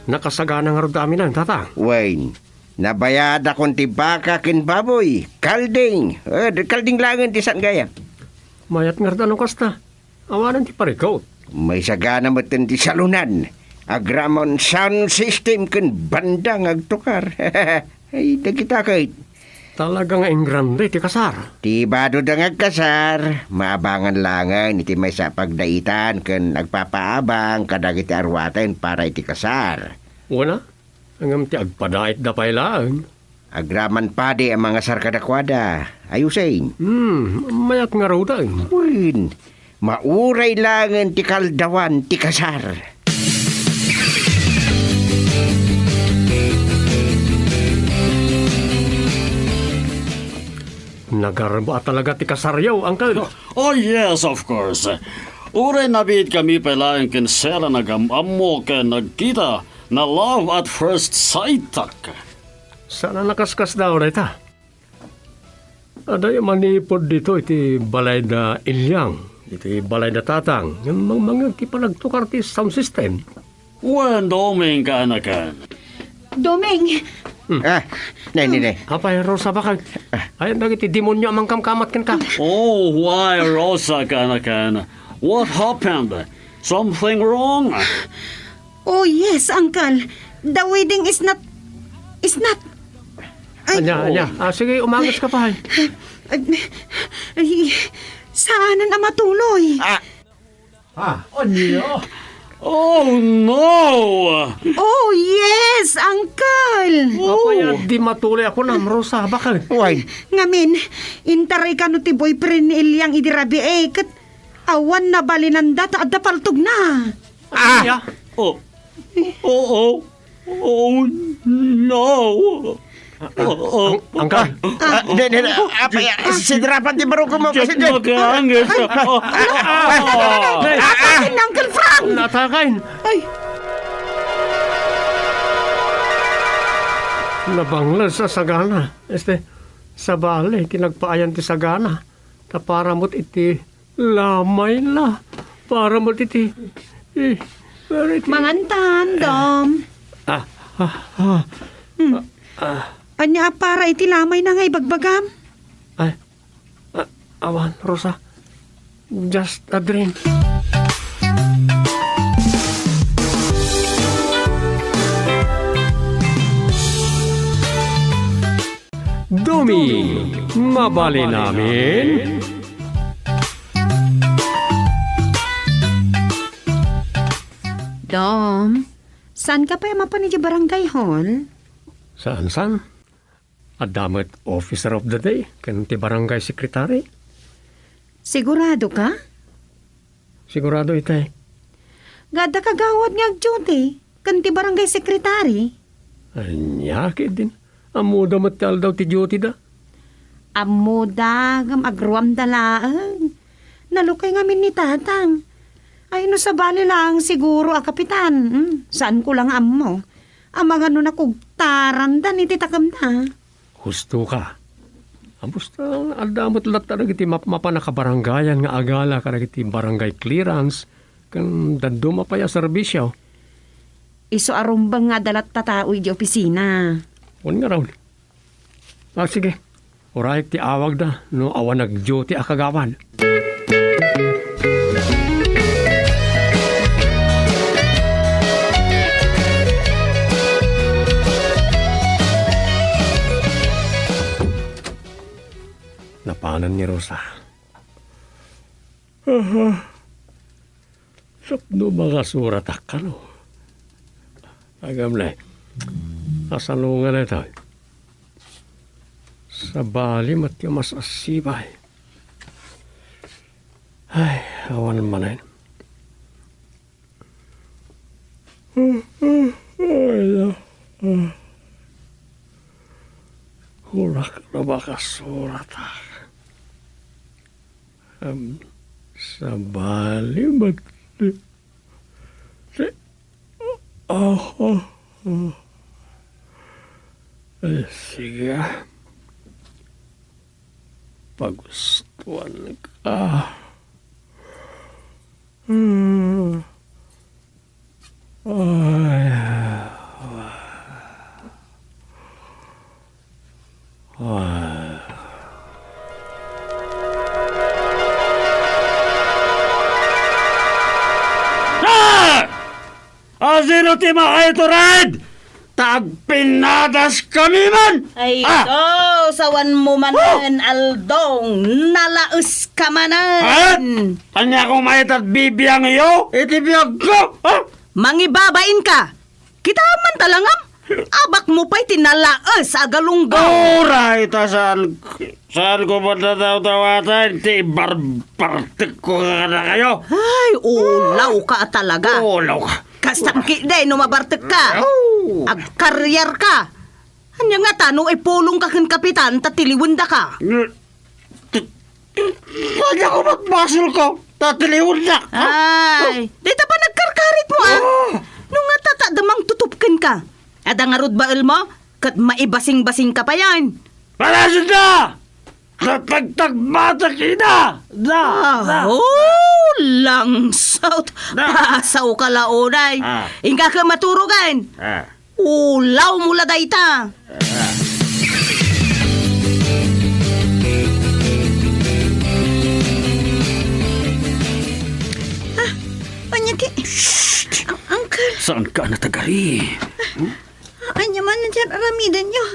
Nakasagana nga rin kami ng tata. Wayne, nabayad akong tibaka kin baboy. Kalding. Kalding langan ti san gaya. Mayat nga rin anong kasta. Awanan ti parikaw. May sagana mo ti salunan. Agramon sound system kin bandang agtukar. Ay, dagita kay. Talagang engrande ti kasar. Ti bado dang agkasar. Maabangan langan iti may sa pagdaitan kin agpapaabang kadagiti arwaten para iti kasar. Wala. Hanggang ti agpadait da pailaan. Agraman pa di ang mga sarkadakwada. Ayusin. Mayat nga raw da. Win, mauray langan ti kaldawan ti kasar. Nagarbo at talaga ti kasaryaw, Uncle. Oh yes, of course. Uray nabit kami pala ang kinsela nagamamo ka nagkita na love at first sight tak. Sana nakaskas daw na ita. Aday manipod dito iti balay da ilyang, iti balay da tatang, yung mga kipanagtukar ti sound system. Wen doming ka anakan. Doming, Nay. Apay, Rosa bakag. Ay, nagiti demonyo amang kamkamat kan ka. Oh, why Rosa ka anakan? What happened? Something wrong? oh yes, Uncle. The wedding is not... Anya. Sige, umangas ka pa. Ay, saan na matuloy? Anya? Oh no! Oh yes, Uncle. Apay, di matuloy ako na, Rosa bakag. Why? Ngamin, intaray ka no ti boyfriend ni Ilyang idirabi kat awan na balinanda ta adda paltog na. Anya? Oh no! Angka. Sidirapan di baro ko mo kasi Just dyan. mag-aangas. Atakain na Uncle Frank. Natakain. Ay, Nabanglan sa sagana. Sa bale, kinagpaayan ti sagana. Ta para mo't iti lamay na. Para mo't iti... mangantan, Dom. Anya para iti lamay na nga ibagbagam. Awan, Rosa. Just a dream. Dumi, mabali namin. Dom, saan ka pa mapanidya barangay hall? Saan? Adamat officer of the day, kanti barangay secretary. Sigurado ka? Sigurado itay. Gada kagawad nga duty, kanti barangay secretary. Anya, din. Amuda matal daw ti duty da. Amuda, gam agruam dalaan. Nalukay ngamin ni tatang. Ay no sa bali lang siguro a kapitan. Saan ko lang ammo? Ang mga no nakugtaran da ni titakam da. Husto ka. Amusta aldamot latta nagiti mapanakabarangayan nga agala ka nagiti barangay clearance kan dando mapaya serbisyo. Iso arumbang nga dalat tataoy di opisina. Wan nga raw. Sige. Orayek ti awag da no awan nag-duty a kagawan. Napanan ni Rosa. Sapno mga surat akano. Agam na asalungan na ito. Sa bali mati mas asibay. Ay, awan man na Hurak na baka surat sa bali mati. Sige. Pagustuhan ka. Asino ti mga ito, Red? Tagpinadas kami man! Ay, sawan mo manan, Aldong, nalaus ka manan. Anya kong maitat bibiyang iyo, itibiyag ko! Mangibabain ka, kita man talangam. Abak mo pa'y tinalaas, agalunggaw. Alright, saan ko ba tataw-tawatan? Ti barbartik ko na kayo. Ay, ulaw ka talaga. Ulaw ka. Kastamki day, numabartek ka. Agkaryar ka. Anya nga tanong, ipulong ka kin kapitan, tatiliwanda ka. Kaya ko magbasol ko. Tatiliwan na. Ay, dito pa nagkarkarit mo Nung nga tatadamang tutupkin ka. Ada nga rod baal mo? Kat maibasing-basing ka pa yan. Palasin na! Natagtagbatak ina! Langsaut. Pasaw ka launay. Inga ka maturugan. Ulaw mula dayta. Anyaki. Uncle. Saan ka natagari? Anya man nandiyan aramidan nyo.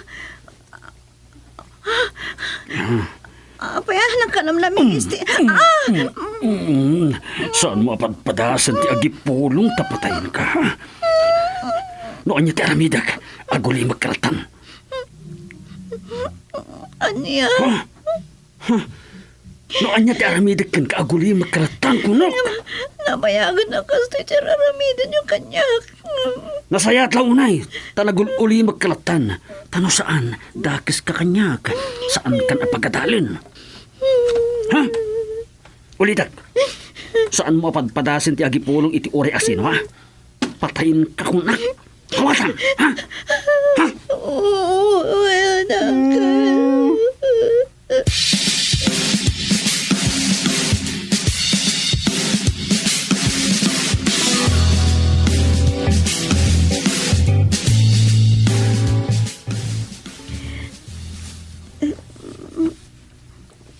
Apa ya? Nagkanamlaming isti. Saan mo apadpadasan ti agipulong tapatayin ka? Noon niya ti aramidak, aguli magkaratan. Anya? Noon niya ti aramidak kan ka aguli magkaratan kuno. Nabayagan na kasi ti aramidan yung kanyak. Nasayat lang unay, tanagul-uli magkalatan. Tano saan, dakis ka kanyak. Saan ka napagadalin? Ha? Ulitak, saan mo apadpadasin ti agipulong iti ore asino, ha? Patayin ka kung na. Hawatan, ha? Ha? Well, Uncle.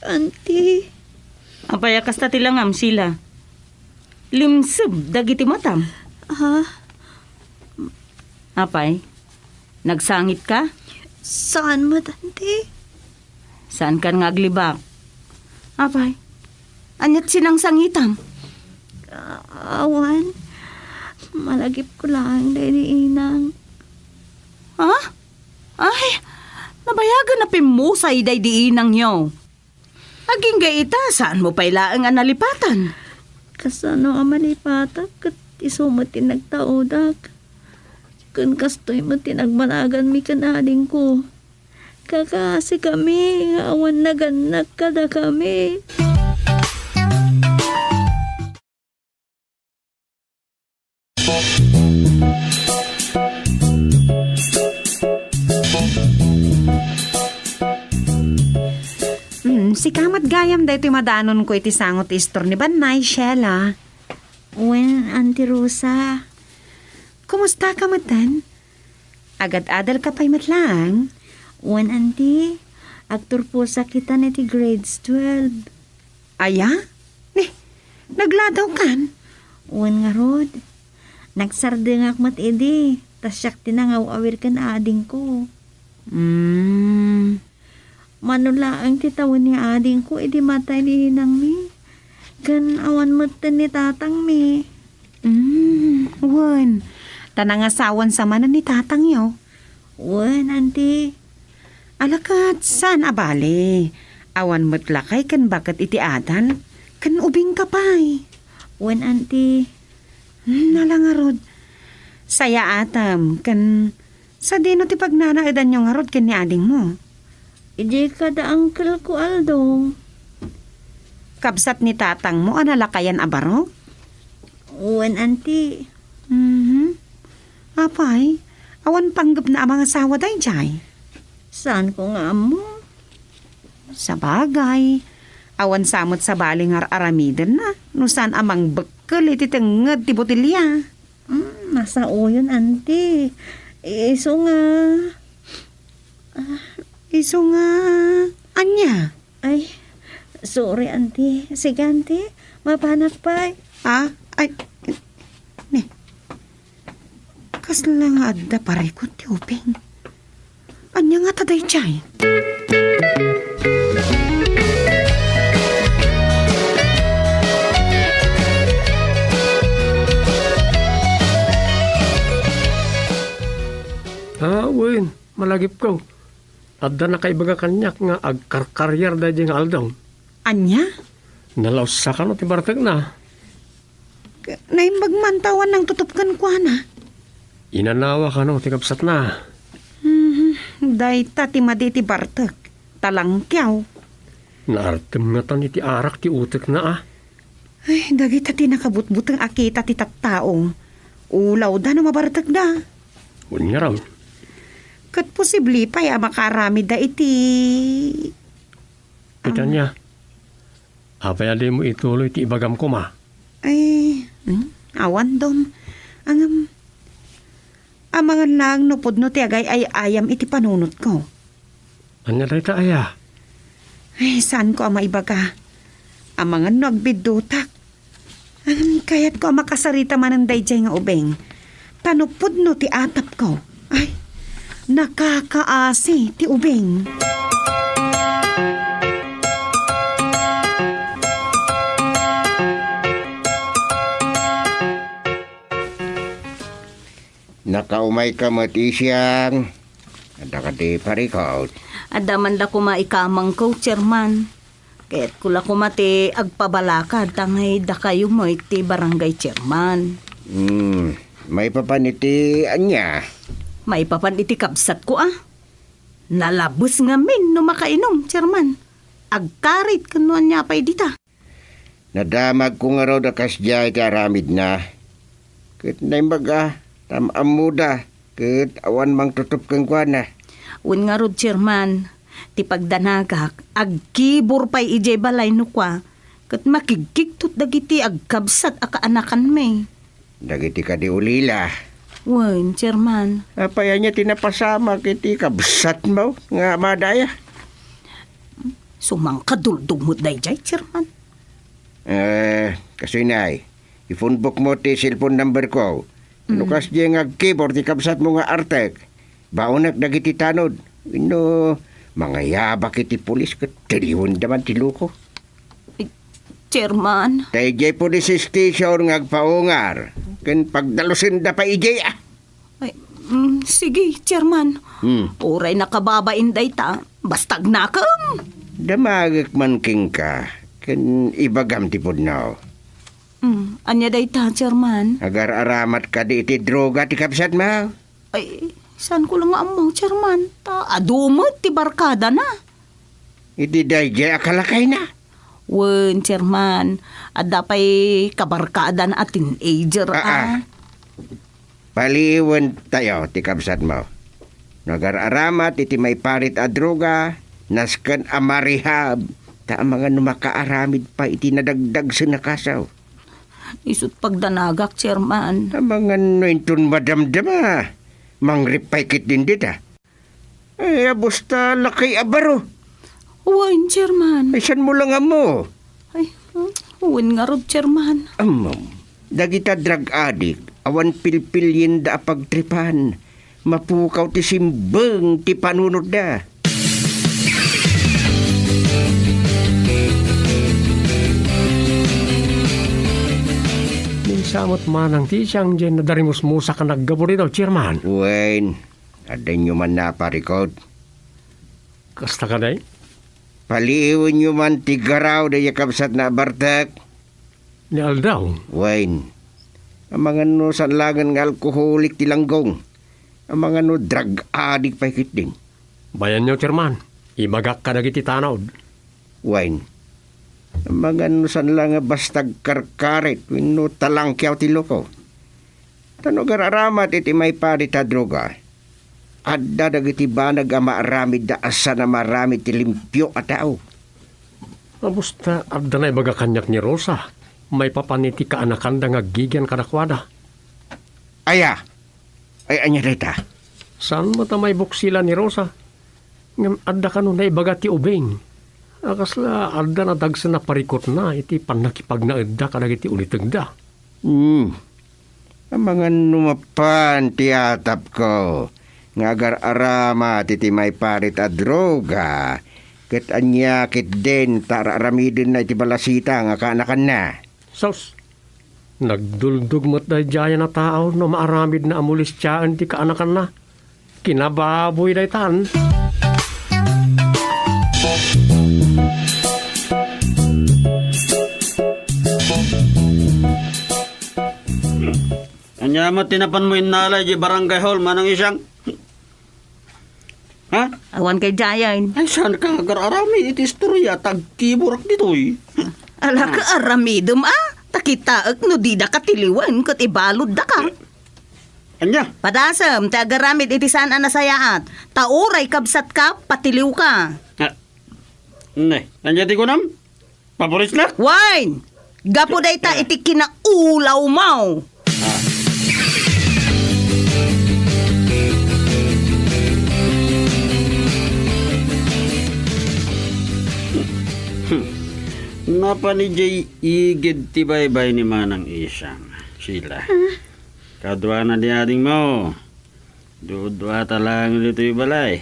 Auntie. Apaya kasta tilangam sila. Limsub dagiti matam. Apay? Nagsangit ka? Saan mo, Auntie? Saan ka ngaglibak? Apay? Anyat sinang sangitam? Awan. Malagip ko lang dahil inang. Ha? Ay, nabayagan na pimusay day di inang nyo. Aging gaita, saan mo pailaang analipatan? Kasano ang malipatak kat iso mo tinagtaudak. Kun kastoy mo tinagmanagan mi kanading ko. Kakasi kami, awan naganak kada kami. Si kamat gayam da ito'y madanon ko iti sangot istor ni Banay, Sheila. Wen, Auntie Rosa. Kumusta ka matan? Agad-adal ka pa'y matlang? Wen, Auntie. Aktor po sa kita niti grades 12. Aya? Nagladaw kan? Wen nga rod. Nagsardengak mat edi. Tas siyak tinangaw-awir kan ading ko. Manula ang titawan ni ading ko, edi matay ni hinang mi. Gan awan matan ni tatang mi. Wan, tanangasawan sa manan ni tatang yo. Wan, Auntie. Alakat, saan abali? Awan matlakay kan bakat iti adal? Kan ubing kapay. Wan, Auntie. Nalangarod. Saya atam, kan sa dino ti pagnanaadan yung arod kan ni ading mo. Iji kada uncle ko, Aldo. Kabsat ni tatang mo, analakayan abaro? Uwan, Auntie. Apay, awan panggap na ang mga asawa day, Jay. Saan ko nga mo? Sa bagay. Awan samot sa baling aramidan na. No saan amang bekal ititengad ti botilya. Nasa uyon, Auntie. Iso nga. Anya? Ay, sorry, Auntie. Sige, Auntie. Mapanak pa. Ay, ne. Kasla nga adda parikot ti uping. Anya nga taday, Jay? Wen, malagip ko. Adda na kaibaga kanyak nga agkarkaryar da di nga aldong. Anya? Nalaos sa kano ti bartag na. Naimbagmantawan ng tutupkan ko, na. Inanawa ka no, ti kapsat na. Day ta ti maditi bartag. Talangkyaw. Naartem nga tan iti arak ti utek na Ay, dagita ti nakabutbutang akita ti tattaong. Ulaw da na mabaratag da. Unya raw. Kat posibli pa ya makarami da iti... Ita niya. Apay ali mo ituloy ti ibagam ko ma. Ay, awan dom. Ang mga lang no pudno ti agay ay ayam iti panunot ko. Anya day ta aya? Ay, saan ko ang maibaga? Ang mga nagbidutak. Kaya't ko ang makasarita man ang dayjay nga ubeng. Tanupod no ti atap ko. Ay, nakakaasi ti ubeng. Nakaumay ka matisyang. Ada ka di parikaw. Adaman da kumaikamang ko, chairman. Kaya't kula kumati agpabalakad tangay da kayo mo iti barangay chairman. May papaniti anya. May papan iti kabsat ko Nalabos nga min no makainom, chairman. Agkarit kanuan niya pa'y dita. Nadamag ko nga raw da kasya iti aramid na. Kat naimbaga, tamam muda. Kat awan mang tutup kang kwa na. Un nga rod, chairman, ti pagdanagak, agkibor pa'y ijay balay no kwa, kat makigkigtot dagiti agkabsat akaanakan may. Dagiti ka di ulila. Wen, chairman. Apaya niya tinapasama kiti kabsat mo nga madaya. Sumang kaduldog mo dayjay, chairman. Kasinay, i-phone book mo ti cellphone number ko. Lukas di nga agkibor ti kabsat mo nga artek. Baunak dagiti tanod. Mga yabak iti pulis kat tiliwan daman ti luko. Chairman. Tayjay police station nga agpaungar. Ken pagdalusin da pa ijay Ay, sige, chairman. Oray nakababain day ta. Bastag nakam. Damagak man king ka. Ken ibagam ti pudnaw. Anya day ta, chairman. Agar aramat ka di iti droga ti kapsat mo. Ay, saan ko lang amaw, chairman? Adumot, ti barkada na. Iti dayjay akalakay na. Wen, chairman. Ada pa'y kabarkada na at teenager, Paliwan tayo, ti kapsat mo. Nagar-aramat, iti may parit a droga, naskan amarihab, ta mga numakaaramid pa iti nadagdag sa nakasaw. Isut pagdanagak, chairman. Mga nuintun madamdama. Mangripay kit din dita. Ay, abusta lakay abaro. Uwan, chairman. Ay, saan mo lang mo? Ay, uwan nga rod, chairman. Dagita drug addict, awan pilpilyin da pagtripan. Mapukaw ti simbeng ti panunod da. Samot manang ti siyang dyan na darimos mo sa kanaggaburi daw, chairman. Wen, adan nyo man na parikot. Kasta ka day? Paliiwan nyo man ti garaw da yakabsat na bartak. Ni Aldaw? Wen, ang mga no sanlangan ng alkoholik ti langgong. Ang mga no drug addict pa hikit din. Bayan nyo, chairman. Imagak ka na giti tanaw. Wen, mga nusan lang bastag karkarit, wino talangkyaw ti loko. Tano gararamat iti may parit a droga. Adda dagiti banag a maaramid da asa na maramid ti limpyo a tao. Abusta, adda na ibaga kanyak ni Rosa. May papaniti ka anakan da ngagigyan kadakwada. Aya, ay anya rita. Saan mo ta may buksila ni Rosa? Ngam adda ka nun na ibaga ti ubeng. Akasla, adda na dagsa na parikot na, iti panakipag na edda kadag iti ulitag da. Ang mga numapan ti atap ko, ngagar arama iti may parit a droga, ket anya kit den tararamidin na iti balasita nga kaanakan na. Sos, nagduldug mo't da jaya na tao no maaramid na amulis tiyaan ti kaanakan na. Kinababoy da itan. Anya mo tinapan mo inalay di barangay hall manang isang. Ha? Awan kay Jayan. Ay, saan ka agar-arami iti istorya tagkiburak ditoy? Ala ka aramidom takitaak no di da katiliwan kat ibalod da ka. Anya? Padasam, ti agaramid iti saan nasayaat. Tauray kabsat ka, patiliw ka. Ne, anya ti kunam? Paboris na? Wine! Gapo day ta iti kinaulaw mo. Napa ni Jay igid ti baybay ni Manang Isang, Sheila. Kadwa na di ading mo. Dudwa talang dito yung balay.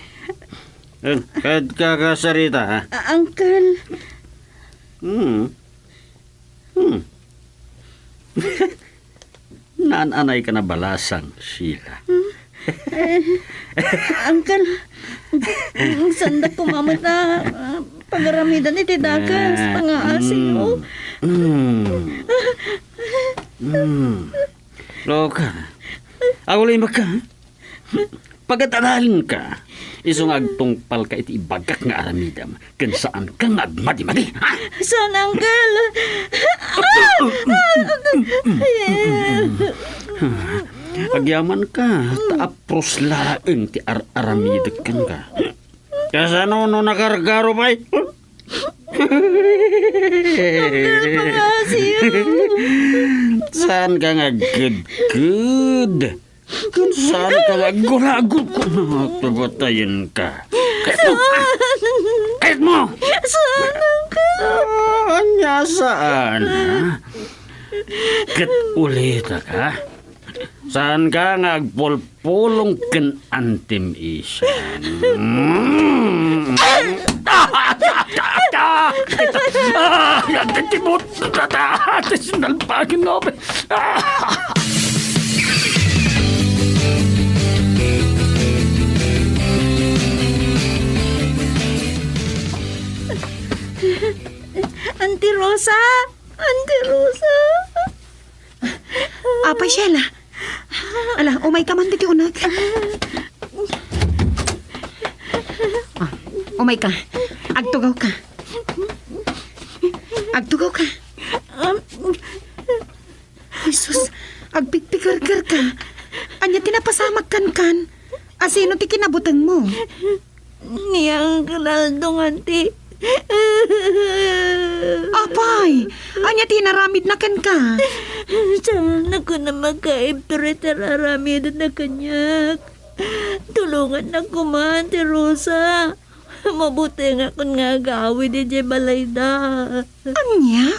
Kahit kakasarita, ha? Uncle. Naan-anay ka na balasang, Sheila. Uncle. Sanda ko mamata. Pagaramidan iti dagas. Pangaasin mo. Loka. Ako lang maka. Pagkatadalin ka, isong agtungpal ka iti ibagak nga aramidam, kan saan ka nga agmadi-madi, ha? Saan, Uncle? Agyaman ka, taapros laeng ti aramidak kan ka. Kaya no nakargaro pa saan ka nga good? Kung saan ka nga gulagol ko na pabatayin ka. Kahit mo! Saan, Uncle? Anya saan, ha? Kat ulita ka? Saan ka nga agpulpulong kan antim isan? Timot! Sinalpagin na ba? Auntie Rosa! Auntie Rosa! Apa, Sheila? Ala, umay ka man diti unag. Umay ka. Agtugaw ka. Agtugaw ka. Jesus, agpikpikarkar ka. Anya tinapasamak kan. Asino ti kinabutang mo? Niyang kanaldong, auntie. Apay, anya tinaramid na kan ka. Sana ko na magka-imperator aramid na kanyak. Tulungan na ko man, Auntie Rosa. Mabuti nga kung nga gawin di balayda. Anya?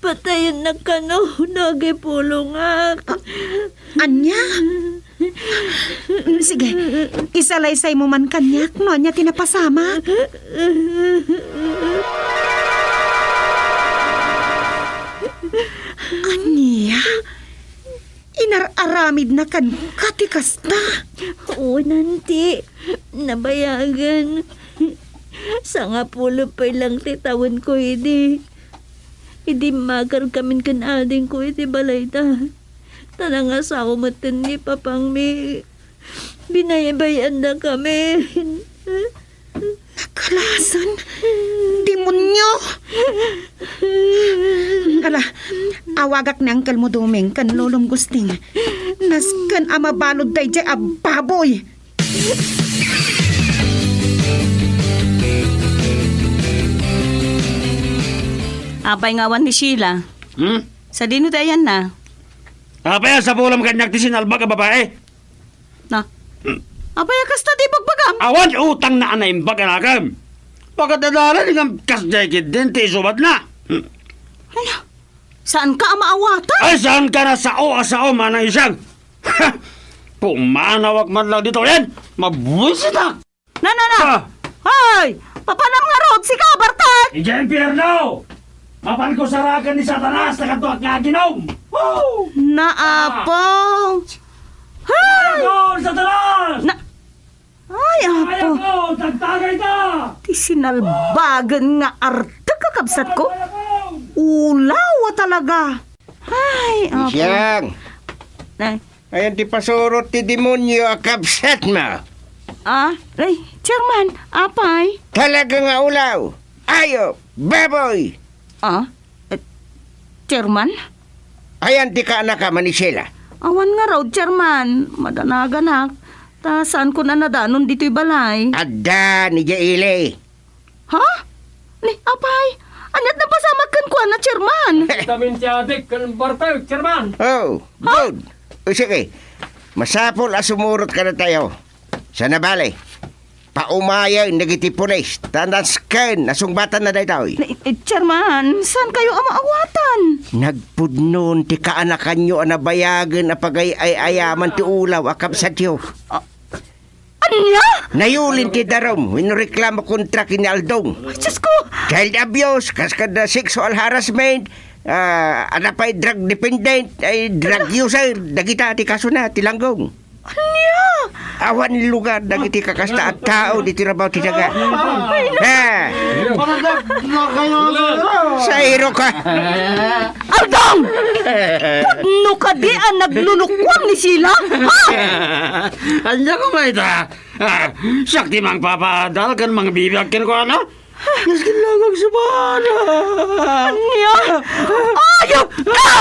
Patayin na ka no, nagipulungak. Anya? Sige, isalaysay mo man kanyak, no? Anya tinapasama. Anya? Inararamid na kan katikas na. Oo, nanti. Nabayagan. Sa nga pulo pa lang titawan ko, hindi magar kamin kan ading ko, hindi balayda. Tanang asawa matan ni Papang mi. Binayabayan na kami. Nakalasan. Demonyo. Ala, awagak ni Uncle mo duming kan lulong gusting. Naskan amabalod day jay ababoy. Apay ngawan ni Sheila. Sa dino dayan na. Apay sa pulam kanyak ti sinalba ka babae. Na. Apay kasta di bagbagam. Awan utang na anay imbaga nakam. Pagkatadala ng kasdekid din ti isubat na. Ano? Saan ka maawata? Ay saan ka na sao manang isang? Pumanawak man lang dito yan. Mabuisit na. Na. Hoy! Papanam nga rod si Kabartag! Iyan Pierno! Mapan ko sarakan ni Satanas na katuak nga ginom! Woo! Naapong! Hoy! Ayaw ko, Satanas! Ay, apo! Ayaw ko, tagtagay ka! Ti sinalbagan nga arte kakabsat ko. Ulaw talaga. Ay, apo. Siyang, Nay. ayan ti pasurot ti demonyo akabsat mo. Chairman, apay? Talaga nga ulaw. Ayo, baboy. Chairman? Ayan ti ka anak ka, Manisela. Awan nga raw, Chairman. Madanaganak. Ta saan ko na nadanon dito'y balay? Ada ni Jaile. Ha? Ni, apay? Anyat na pasamagkan ko na, Chairman. Vitamin si adik, kan bartayo, chairman. Oh, good. O sige, masapol asumurot ka na tayo. Sa nabali, paumayaw nagitipulis, tandaskan, nasungbatan na dahi Chairman, saan kayo amaawatan? Nagpudnon ti kaanakan nyo anabayagan na pagay-ayaman ti ulaw akap sa tiyo. Anya? Nayulin ti darom, winoreklamo kontra kini Aldong. Diyos ko! Child abuse, kaskada sexual harassment, anapay drug dependent, ay drug user, dagita ti kaso na, tilanggong. Anya? Awan lugar, dagiti kakasta at tao, di tirabaw ti daga. Ha? Sa iro ka. Aldong! No ka di ang naglulukwang ni sila? Ha? Anya ko ba ita? Sakti mang papadal kan mang bibiyagkin ko Yes, kinlagag sa bana. Anya? Ayok ka!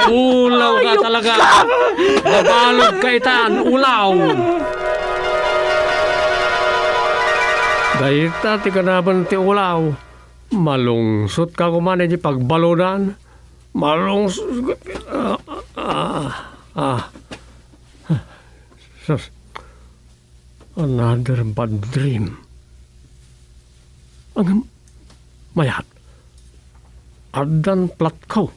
Ulaw ka talaga. Babalog ka itan, ulaw. Dahil ti kanaban ti ulaw. Malungsot ka kumana di pagbalodan. Malungsot. Another bad dream. Ang mayat. Addan platko.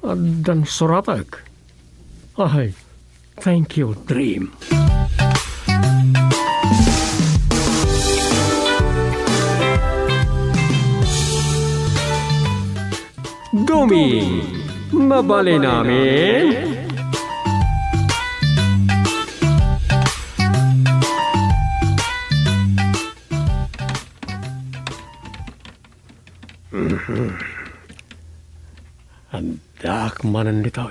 Addan suratag. Ay, thank you, dream. Dumi, mabali namin. Adak manan ditaw.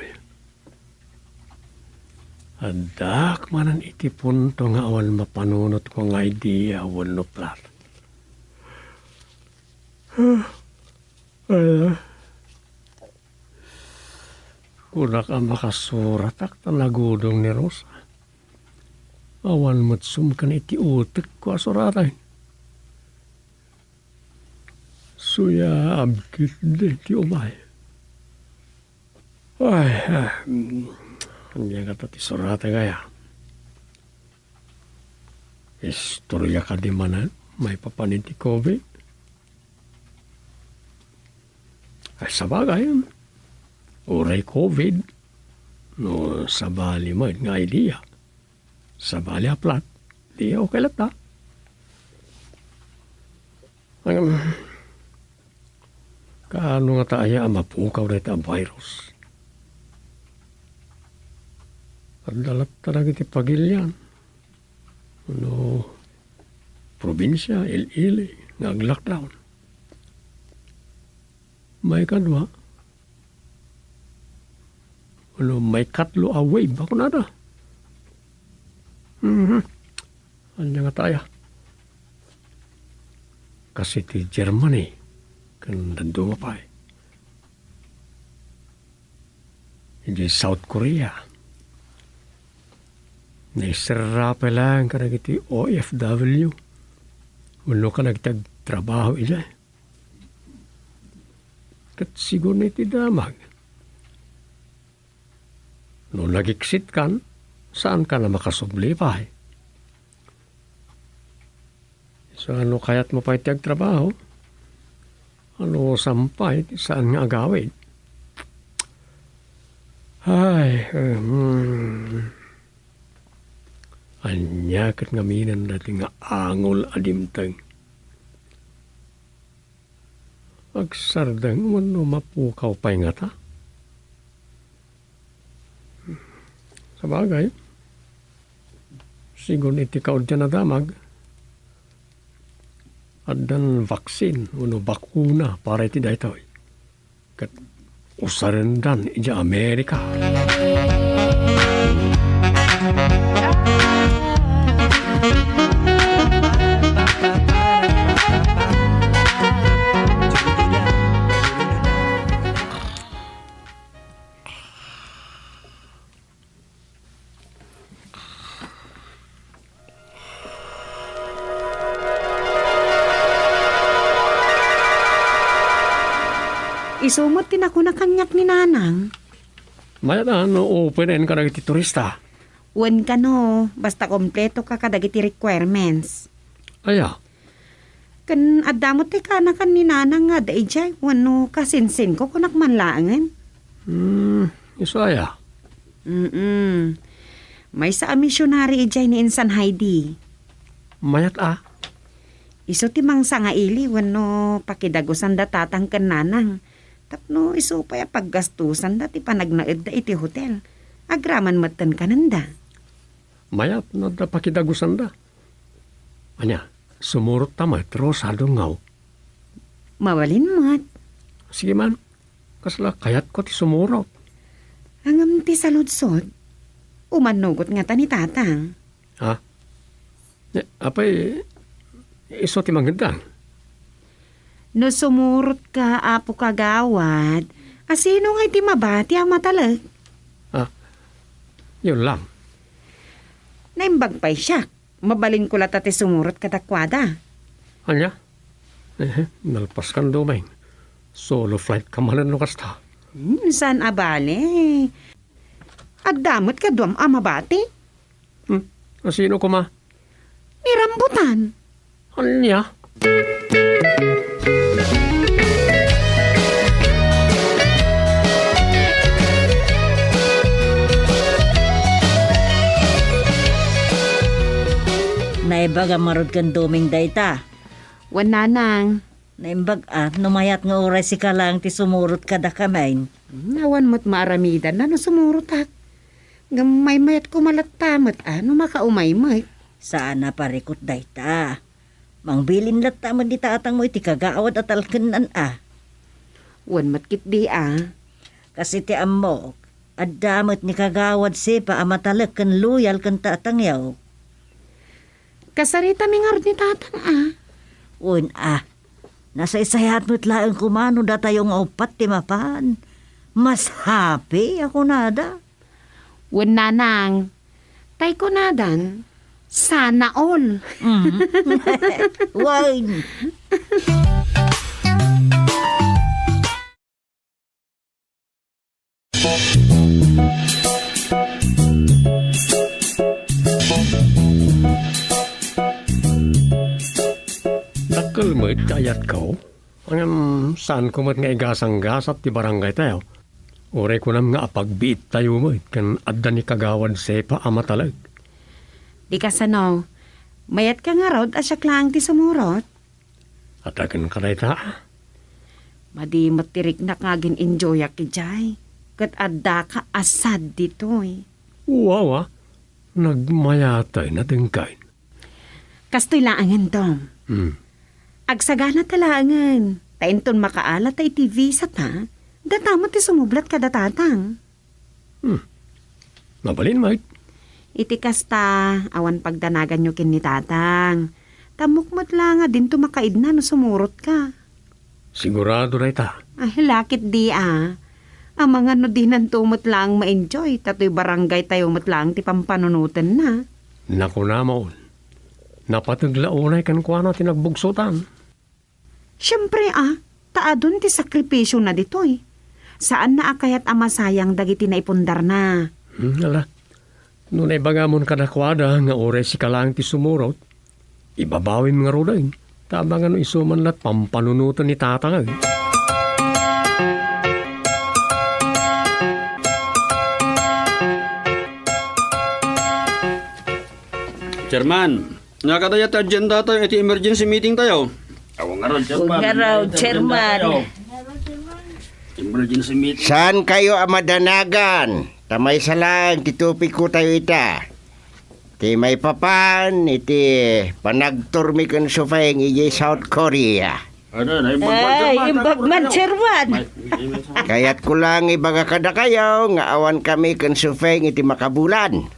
Adak manan iti punto nga awan mapanunot ko nga idea awan no plat. Kunak ang makasurat ak talagudong ni Rosa. Awan matsum kan iti utek ko asuratan. Suya abkit de ti umay. Ay, andiyan ka ti surata gaya. Istorya ka di manan, may papanin ti COVID. Ay, sabagay, uray COVID, no sabali mo, nga idea. Sabali aplat, di okay lang ta. Kaano nga tayo mapukaw na ito ang virus? At dalat talaga iti pagilyan. Ano, probinsya, il-ili, nag-lockdown. May kadwa. Ano, may katlo a wave. Ako na da. Ano nga tayo? Kasi ti Germany, kan nandunga pa eh. Hindi South Korea. Naisira pa lang ka nagiti OFW. Wala ka nagtagtrabaho ila. Kat siguro na iti damag. No nag-exit kan, saan ka na makasubli pa eh? So ano kaya't mo pa iti agtrabaho? Ano sampay, saan nga agawin? Ay, Anyakat nga minan natin nga angol adimtang. Agsardang mo mapukaw pa'y nga ta. Sa bagay, sigun iti kaod dyan na damag. At dan vaksin, bakuna para iti daytoy. Kat usarendan ija Amerika. Isumot din ako na kanyak ni Nanang. Mayat no open ka na iti turista. Wan ka no, basta kompleto ka kadagiti requirements. Aya, Kan adamot ti kanakan ni Nanang nga daijay, wano kasinsin ko kunak manlaangan. iso aya. May sa misyonary ijay ni Insan Heidi. Mayat Iso ti mangsa nga ili, wano pakidagusan da tatang kan Nanang. Tapno iso pa ya paggastusan da ti panagnaed da iti hotel. Agraman matan kananda. Mayat no da pakidagusan da. Anya, sumurot tamat rosado ngaw. Mawalin mat. Sige man, kasla kayat ko ti sumurot. Hangam ti saludsod. Umanugot nga ta ni tatang. Ha? Apay, iso ti manggandang. No sumurot ka, apo kagawad, asino nga iti mabati ang matalag? Yun lang. Naimbag pa'y siya. Mabalin ko lata ti sumurot katakwada. Anya? Nalpas kan domain. Solo flight ka malan no kasta. Saan abale? At damot ka duam amabati? Asino ko ma? Ni rambutan. Anya? Naimbag ang marod kan duming dayta. Wan Nanang. Naimbag numayat nga oras si kalang ti sumurot kada kamain. Nawan mo't maaramidan na no sumurot ak. Gamay mayat ko malatamot no makaumay-may. Saan na parikot dayta? Mangbilin lata mo di tatang mo iti kagaawad at alkanan Wan matkit di Kasi ti amok, adamot ni kagawad sipa amatalak kan luyal kan tatang yaw. Kasarita mi nga ni tatang Un nasa isayat mo't laang kumano da tayong upat ti mapan. Mas happy ako nada. Wan Nanang. Tay ko nadan. Sana all. Wine. Dakkel mo ayat ko. Ang saan ko mat nga igasang-gasat ti barangay tayo. Ore ko nam nga apagbiit tayo mo kan adda ni kagawad sepa amatalag. Di ka sano. Mayat ka nga rod asyak lang ti sumurot. Atagan ka na ita. Madi matirik na kagin enjoy akijay. Kat adda ka asad dito Wow nagmayatay na tingkain. Kastoy laangan dom. Agsagana talangan. Tainton makaala tay ti visa ta. Datamot ti sumublat kada tatang. Mabalin, mate. Iti kasta, awan pagdanagan nyo kin ni tatang. Tamukmat lang nga din tumakaid na no sumurot ka. Sigurado na ita. Ay, lakit di Ang mga no dinan tumot lang ma-enjoy. Tato'y barangay tayo mat lang ti pampanunutan na. Naku na maon. Napataglaunay kan kuha na tinagbugsutan. Siyempre taadon ti sakripisyo na ditoy. Saan na akayat amasayang dagiti na ipundar na? Ala. Nunay bagamon kanakwada nga oras si kalang ti sumurot. Ibabawin nga rodain. Tama nga no isuman lat pampanunutan ni tatang. Chairman, nakatayat agenda tayo iti emergency meeting tayo. Awang nga raw, Chairman. Emergency meeting. Saan kayo amadanagan? Tamay salang, titupik ko tayo ita. Ti may papan, iti panagturmi kan sufayang iji South Korea. Ay, imbagman, Chairman. Kaya't ko lang ibaga kada kayo, nga awan kami kan sufeng iti makabulan.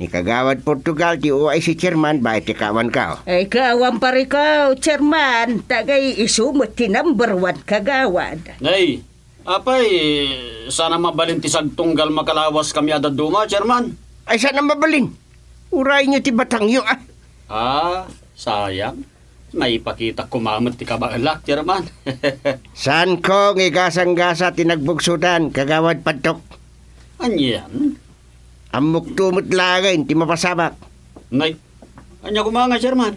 Ni kagawad Portugal, ti uay si chairman, ba iti kawan ka? Ay, kawan pa rin ka, Chairman. Tagay isumot ti number 1 kagawad. Nay, apay, sana mabalin ti sagtunggal makalawas kami adad duma, Chairman. Ay, sana mabalin. Uray nyo ti batangyo, ah. Sayang. May ipakita kumamot ti kabalak, Chairman. Saan ko ngigasang-gasa tinagbugsutan, kagawad Padtok? Anyan? Amok tumot lagay, ti mapasabak. Nay, anya kumanga, Chairman?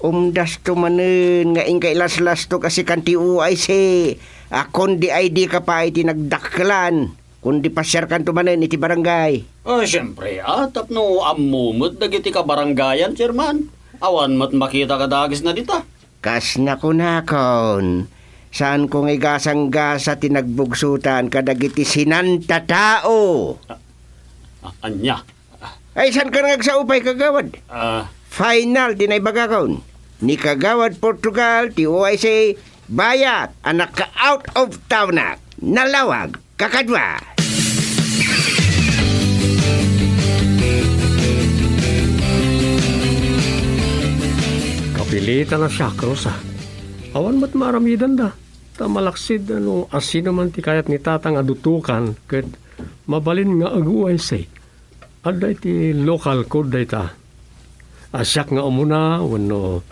Umdas to manen, nga ingkay las-las to kasi kanti uay si. Akon di ID ka pa iti nagdaklan. Kundi pasyar kan to manen iti barangay. Siyempre, tapno amumot dagiti ka barangayan, Chairman. Awan mat makita ka dagis na dita. Kas na kunakon. Saan ko ngigasang-gasa tinagbugsutan kadagiti sinanta tao? Anya? Ay, saan ka nagsaupay kagawad? Final, tinaybagakon. Ni kagawad Portugal, ti OIC, bayat, anak ka out of town na. Nalawag, kakadwa. Kapilitan na siya, Krosa. Awan mat maramidan da. Tamalaksid asino man ti kayat ni tatang adutukan ket mabalin nga aguay say. Adda iti local code da ita. Asyak nga umuna wano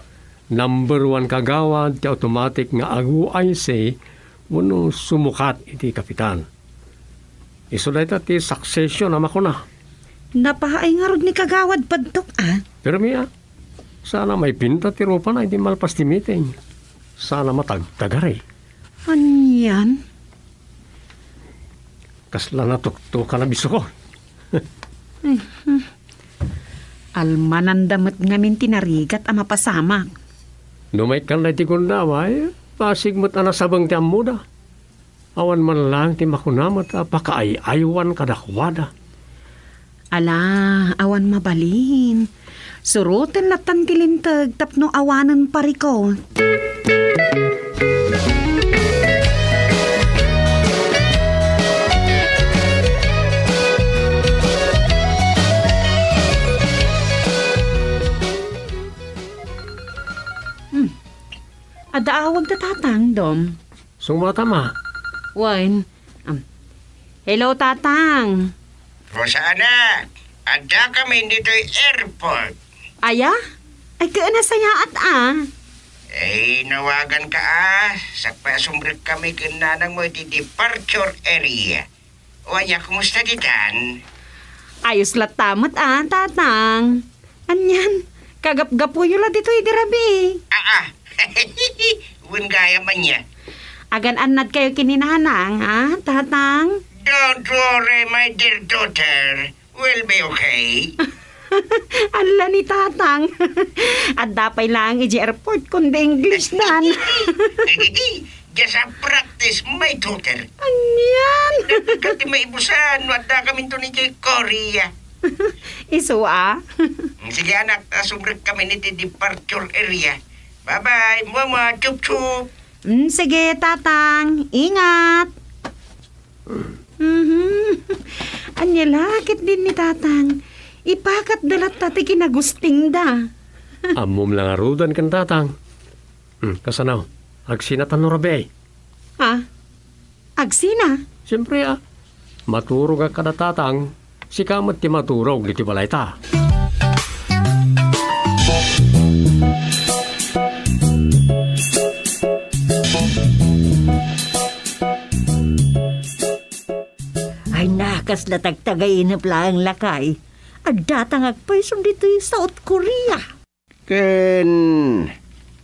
number 1 kagawad ti automatic nga aguay say wano sumukat iti kapitan. Iso da ita ti succession ama ko na. Napahay nga rod ni kagawad Padtok, ah. Pero miya, sana may pinta ti rupa na hindi malpas ti meeting. Sana matagtagari. Anyan? Kasla na tuktukan na biso ko. Almanandamat ngamin tinarigat ama pasamak. Numay kan na ti kundaway, pasig mo't anasabang ti amuda. Awan man lang ti makunamat apakaayaywan kadakwada. Ala, awan mabalin. Surutin latan kilintag tapno awanan pariko. Adaawag na tatang, Dom. Sumatama. Wine. Hello, tatang. Rosana, ada kami dito airport. Aya? Ay, kaana saya at Nawagan ka sa pasumbrek kami kinanang mo iti departure area. Waya, kumusta ditan? Ayos lat tamat tatang. Anyan, kagap-gapuyo la dito idirabi. Gaya man niya. Agan anad kayo kininanang, tatang? Don't worry, my dear daughter. We'll be okay. Ala ni tatang. At dapay lang i-airport kundi English dan. Just a practice, my daughter. Anyan? Kati may ibusan, wada kami to ni Korea. Iso Sige anak, sumrek kami ni departure area. Bye-bye, mama, chup-chup. Sige, tatang. Ingat. Anyalakit din ni tatang. Ipakat dalat tati kinagusting da. Amom lang arudan kan tatang. Kasanaw, agsinatan no rabi. Agsina? Siyempre maturog ka kada tatang. Si kamat ti maturog liti balay ta. Ay nakas na tagtagay na plaang lakay. At datang agpaisong dito South Korea. Ken,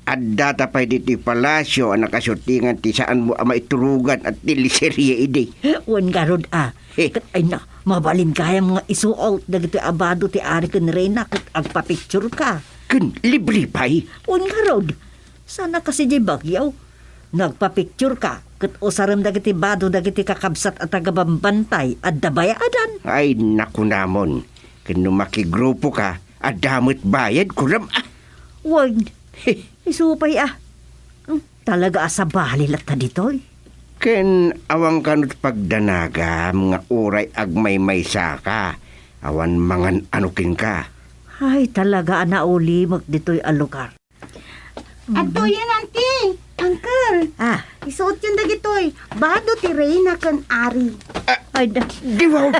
adda pa'y dito palasyo ang nakasyutingan ti saan mo ama iturugan at tiliserye ide. Wan garod Kat ay na, mabalin kaya mga isuot na gito abado ti ari kan reyna kat agpapicture ka. Ken, libre pa'y. Wan garod, sana kasi di bagyaw. Nagpapicture ka, kat usaram dagiti bado dagiti kakabsat at tagabambantay at dabayaadan. Ay, naku namon. Kung makigrupo ka, adamot bayad kuram Wag, isupay Talaga asa balilat ta ditoy. Ken awang kanot pagdanaga mga uray agmay may saka. Awan mangan anukin ka. Ay, talaga naulimag ditoy a lugar. Ato yan, auntie. Uncle. Ah, Isuot yun dagitoy. Bado ti Reyna kan Ari. ay da. Diwaw!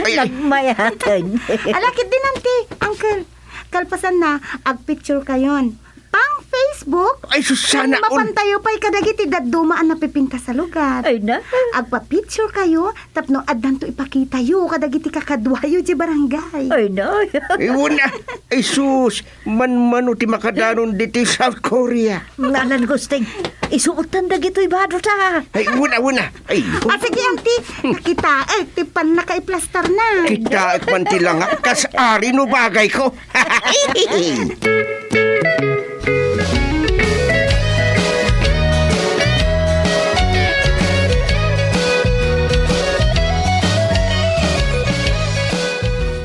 Nagmayatan. Alakit din, auntie. Uncle. Kalpasan na, ag-picture kayon. Pang Facebook. Ay, Susana! Mapantayo pa'y kadagiti dadumaan na pipinta sa lugar. Ay na. Agpa-picture kayo, tapno addan to ipakita yo, kadagiti kakadwayo di barangay. Ay na. Iwan na! Ay, sus! Man-mano ti makadanon diti South Korea. Nanan gusting. Isuotan da gito'y bado ta. Ay, una! Ay, Sige, auntie. Nakita, tipan na kaiplastar na. kita at mantilanga, kas ari no bagay ko.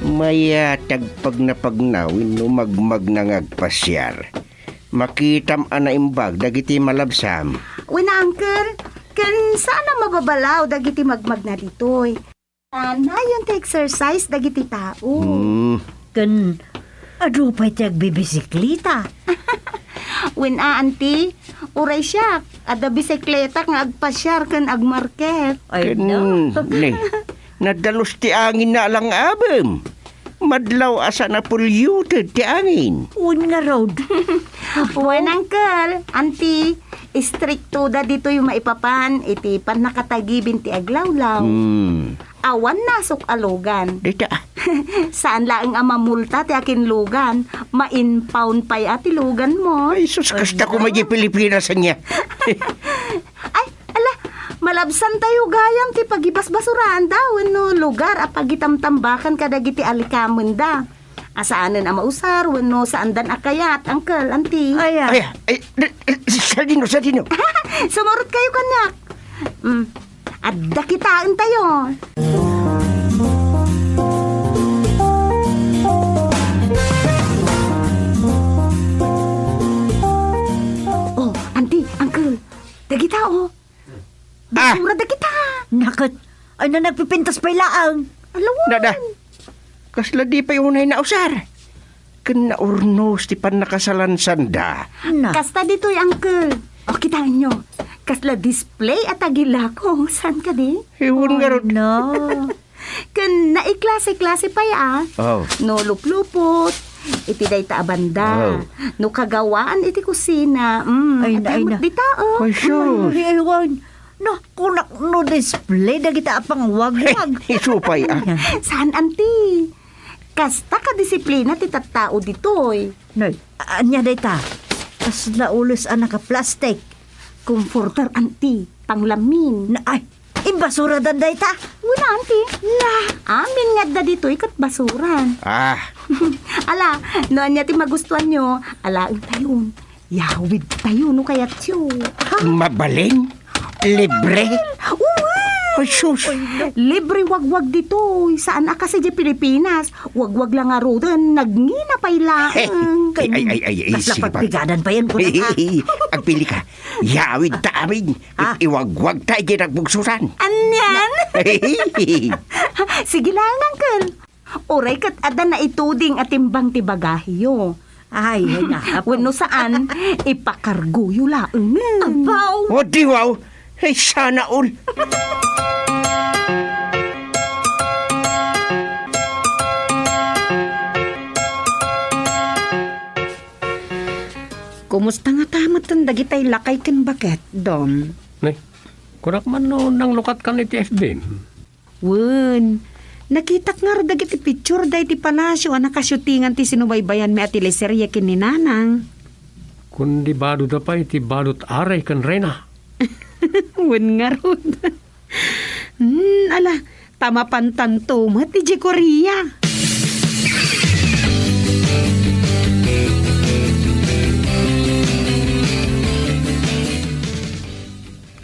Maya tagpag na pagnawin no magmag nang agpasyar. Makitam ana imbag dagiti malabsam. Wina, uncle. Kan sana mababalaw dagiti magmag na ditoy. Na yung exercise dagiti tao. Kan, adu pa'y tagbibisiklita. Wina, auntie. Uray siya. Ada bisikleta nga agpasyar kan agmarket. Ay na. Ne, nadalos ti angin na lang abem. Madlaw asa na polluted ti angin. Un nga road. Wen, uncle. Auntie, stricto da dito yung maipapan. Iti pan nakatagibin ti aglawlaw. Awan nasok alugan. Dita. Saan laang amamulta ti akin lugan? Ma-impound pa'y ati lugan mo. Ay, sus, kasta ko magi Pilipinas niya. Ay, ala, malabsan tayo gayam ti pagibas-basuraan daw. No, lugar a pagitamtambakan kadagiti alikamun da. Asaanan a mausar, no, saan dan akayat, uncle, auntie. Ay, Sa dino. Sumurot kayo kanyak. Adda kitaan tayo. Oh, auntie, uncle. Dagita, oh. Basura dagita. nakat. Ay na nagpipintas pa'y laang. Alawan. Nada. Kasla di pa yun ay nausar. Kan naurnos ti pan nakasalansan da. Na. Kasta dito'y, uncle. O, kitaan nyo. Kasla display at agila ko. Saan ka di? Ewan nga ron. No. Kan naiklase-klase pa ya. Oh. No luplupot. Iti day ta abanda. Oh. No kagawaan iti kusina. Ay na, ay na. Di tao. Ay, sus. Ay, ewan. No, kunak no display da kita apang wag-wag. Isupay ah. Saan, auntie? Kasta ka disiplina ti tattao ditoy. Noy, anya day ta. Kas naulos anak ka plastic. Comforter, auntie. Panglamin. Na, ay, imbasura dan day ta. Wala, auntie. Na. Amin nga da ditoy kat basuran. Ah. Ala, noan niya ti magustuhan nyo. Ala, tayon. Yawid tayo no kayat siyo. Mabaling? Libre? Ay, sus. Libre wagwag dito. Saan ka sa Pilipinas? Wagwag lang nga rodan. Nagngina pa'y lang. Ay, Kas sige lapat pigadan pa yan ko na. Agpili ka. Yawid ta amin. Iwagwag tayo ginagbugsuran. Anyan? Sige lang, uncle. Oray kat adan na ituding at timbang ti bagahiyo. Ay, na. Wano saan, ipakarguyo laang. Abaw! O, diwaw. Ay, sana all. Kumusta nga tamat ang dagitay lakay kin baket, Dom? Nay, kurak man no nang lukat kan iti FB. Wen, nakitak nga dagiti picture day ti palasyo ang nakasyutingan ti sinubaybayan mi at teleserye kin ni Nanang. Kundi bado da pa iti badot aray kan Reyna. Wen nga ron. Ala, tama pantanto mo ti Korea.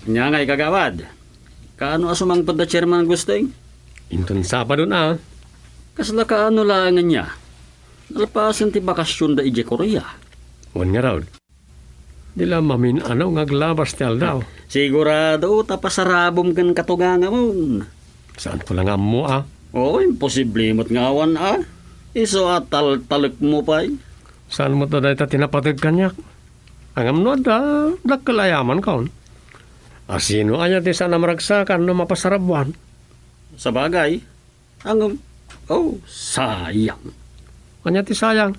Nya ngay kagawad. Kaano asumang pada chairman gusteng? Inton Sabado na. Kasla kaano langan niya. Nalpasan ti bakasyon da ije Korea. Wan nga raw. Dila maminanaw ngaglabas ti aldaw. Sigurado, tapasarabom kan katuganga mo. Saan ko lang mo Oo, imposible mo't ngawan Iso talek mo pa Saan mo to dahil tinapatag kanyak? Angam no kalayaman kaon. Asino anya ti sana maragsakan no mapasarabuan? Sa bagay, sayang. Anya ti sayang?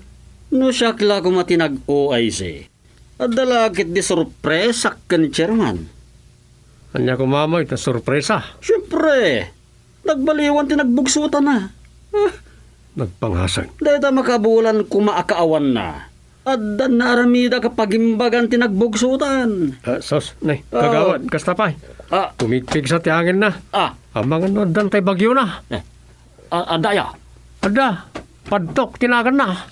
No siyakla ko matinag OIC. At dalakit di sorpresa kan chairman. Anya ko mamoy, ta sorpresa. Siyempre, nagbaliwan tinagbugsutan na. Nagpanghasag. Dahil ta makabulan kumaakaawan na. At dan naaramida kapag imbagan tinagbugsutan. Sos, nay, kagawad, kastapay. Tumigpig sa tiangin na. Amang ano, dan tay bagyo na. Adaya. Ada, padtok, tinagan na.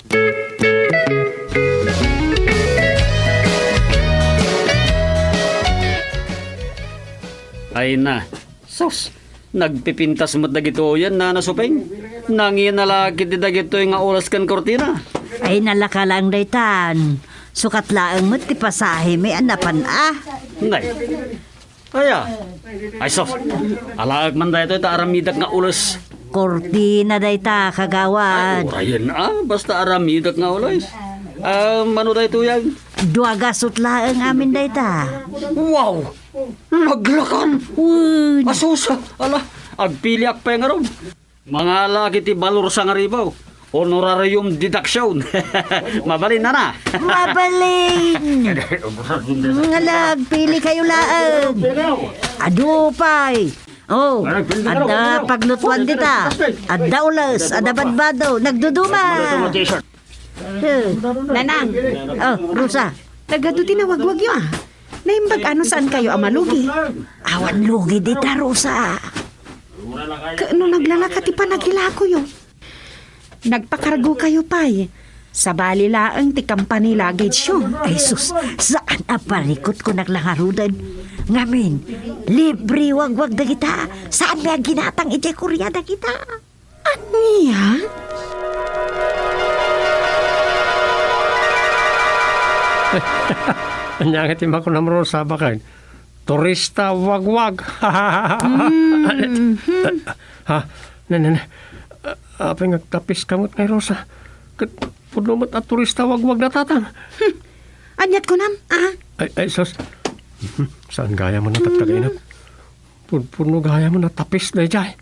Ay na, sos, nagpipintas mo't dagito yan na nasupeng. Nangin na lagi di dagito yung oras kan kortina. Ay nalaka lang daytan. Sukat laang mo't ti pasahe may anapan Nay, ay sos, alaag man dayto ita aramidak nga ulas. Kortina dayta kagawad. Ayan basta aramidak nga ulas. Mano dayto yan? Duagasot laang amin dayta. Wow! Naglakan! Asusa! Agpili akpay nga ron. Mga laki ti balor sa nga ribaw. Honorarium deduction. Mabalin na. Mabalin! Mga pili kayo laang. Adupay. Ada paglutuan dita. Ada ulas, ada badbado. Nagduduma. Nanang. Rosa. Tagado tinawagwag yun Naimbag ano saan kayo amalugi? Awan lugi dita, Rosa. Kaano naglalaka ti panagilako yun? Nagpakargo kayo pa'y. Sa bali laang ti company luggage yun. Ay sus, saan aparikot ko naglangarudan? Ngamin, libre wag dagita. Saan may ginatang iti kurya dagita? Aniya? Anyang itim ako namro sa bakay. Turista wagwag. Apay ngagtapis kamot kay Rosa. Puno at turista wagwag na tatang. Anyat ko nam, Ay, sos. Saan gaya mo na tatagainap? Puno gaya mo na tapis na jay.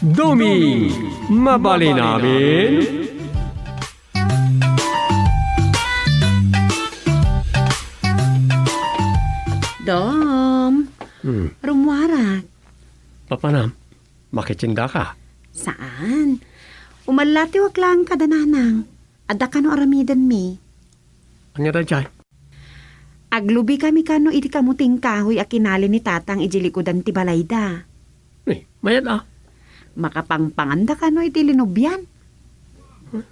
Dumi, mabali namin. Dom, rumwarak. Papanam, makitsinda ka. Saan? Umalati wag lang kadananang. Ada ka no aramidan mi. Anya da jay? Aglubi kami kano iti kamuting kahoy a kinali ni tatang ijilikudan ti balayda. Mayad Makapangpanganda ka no iti linubyan.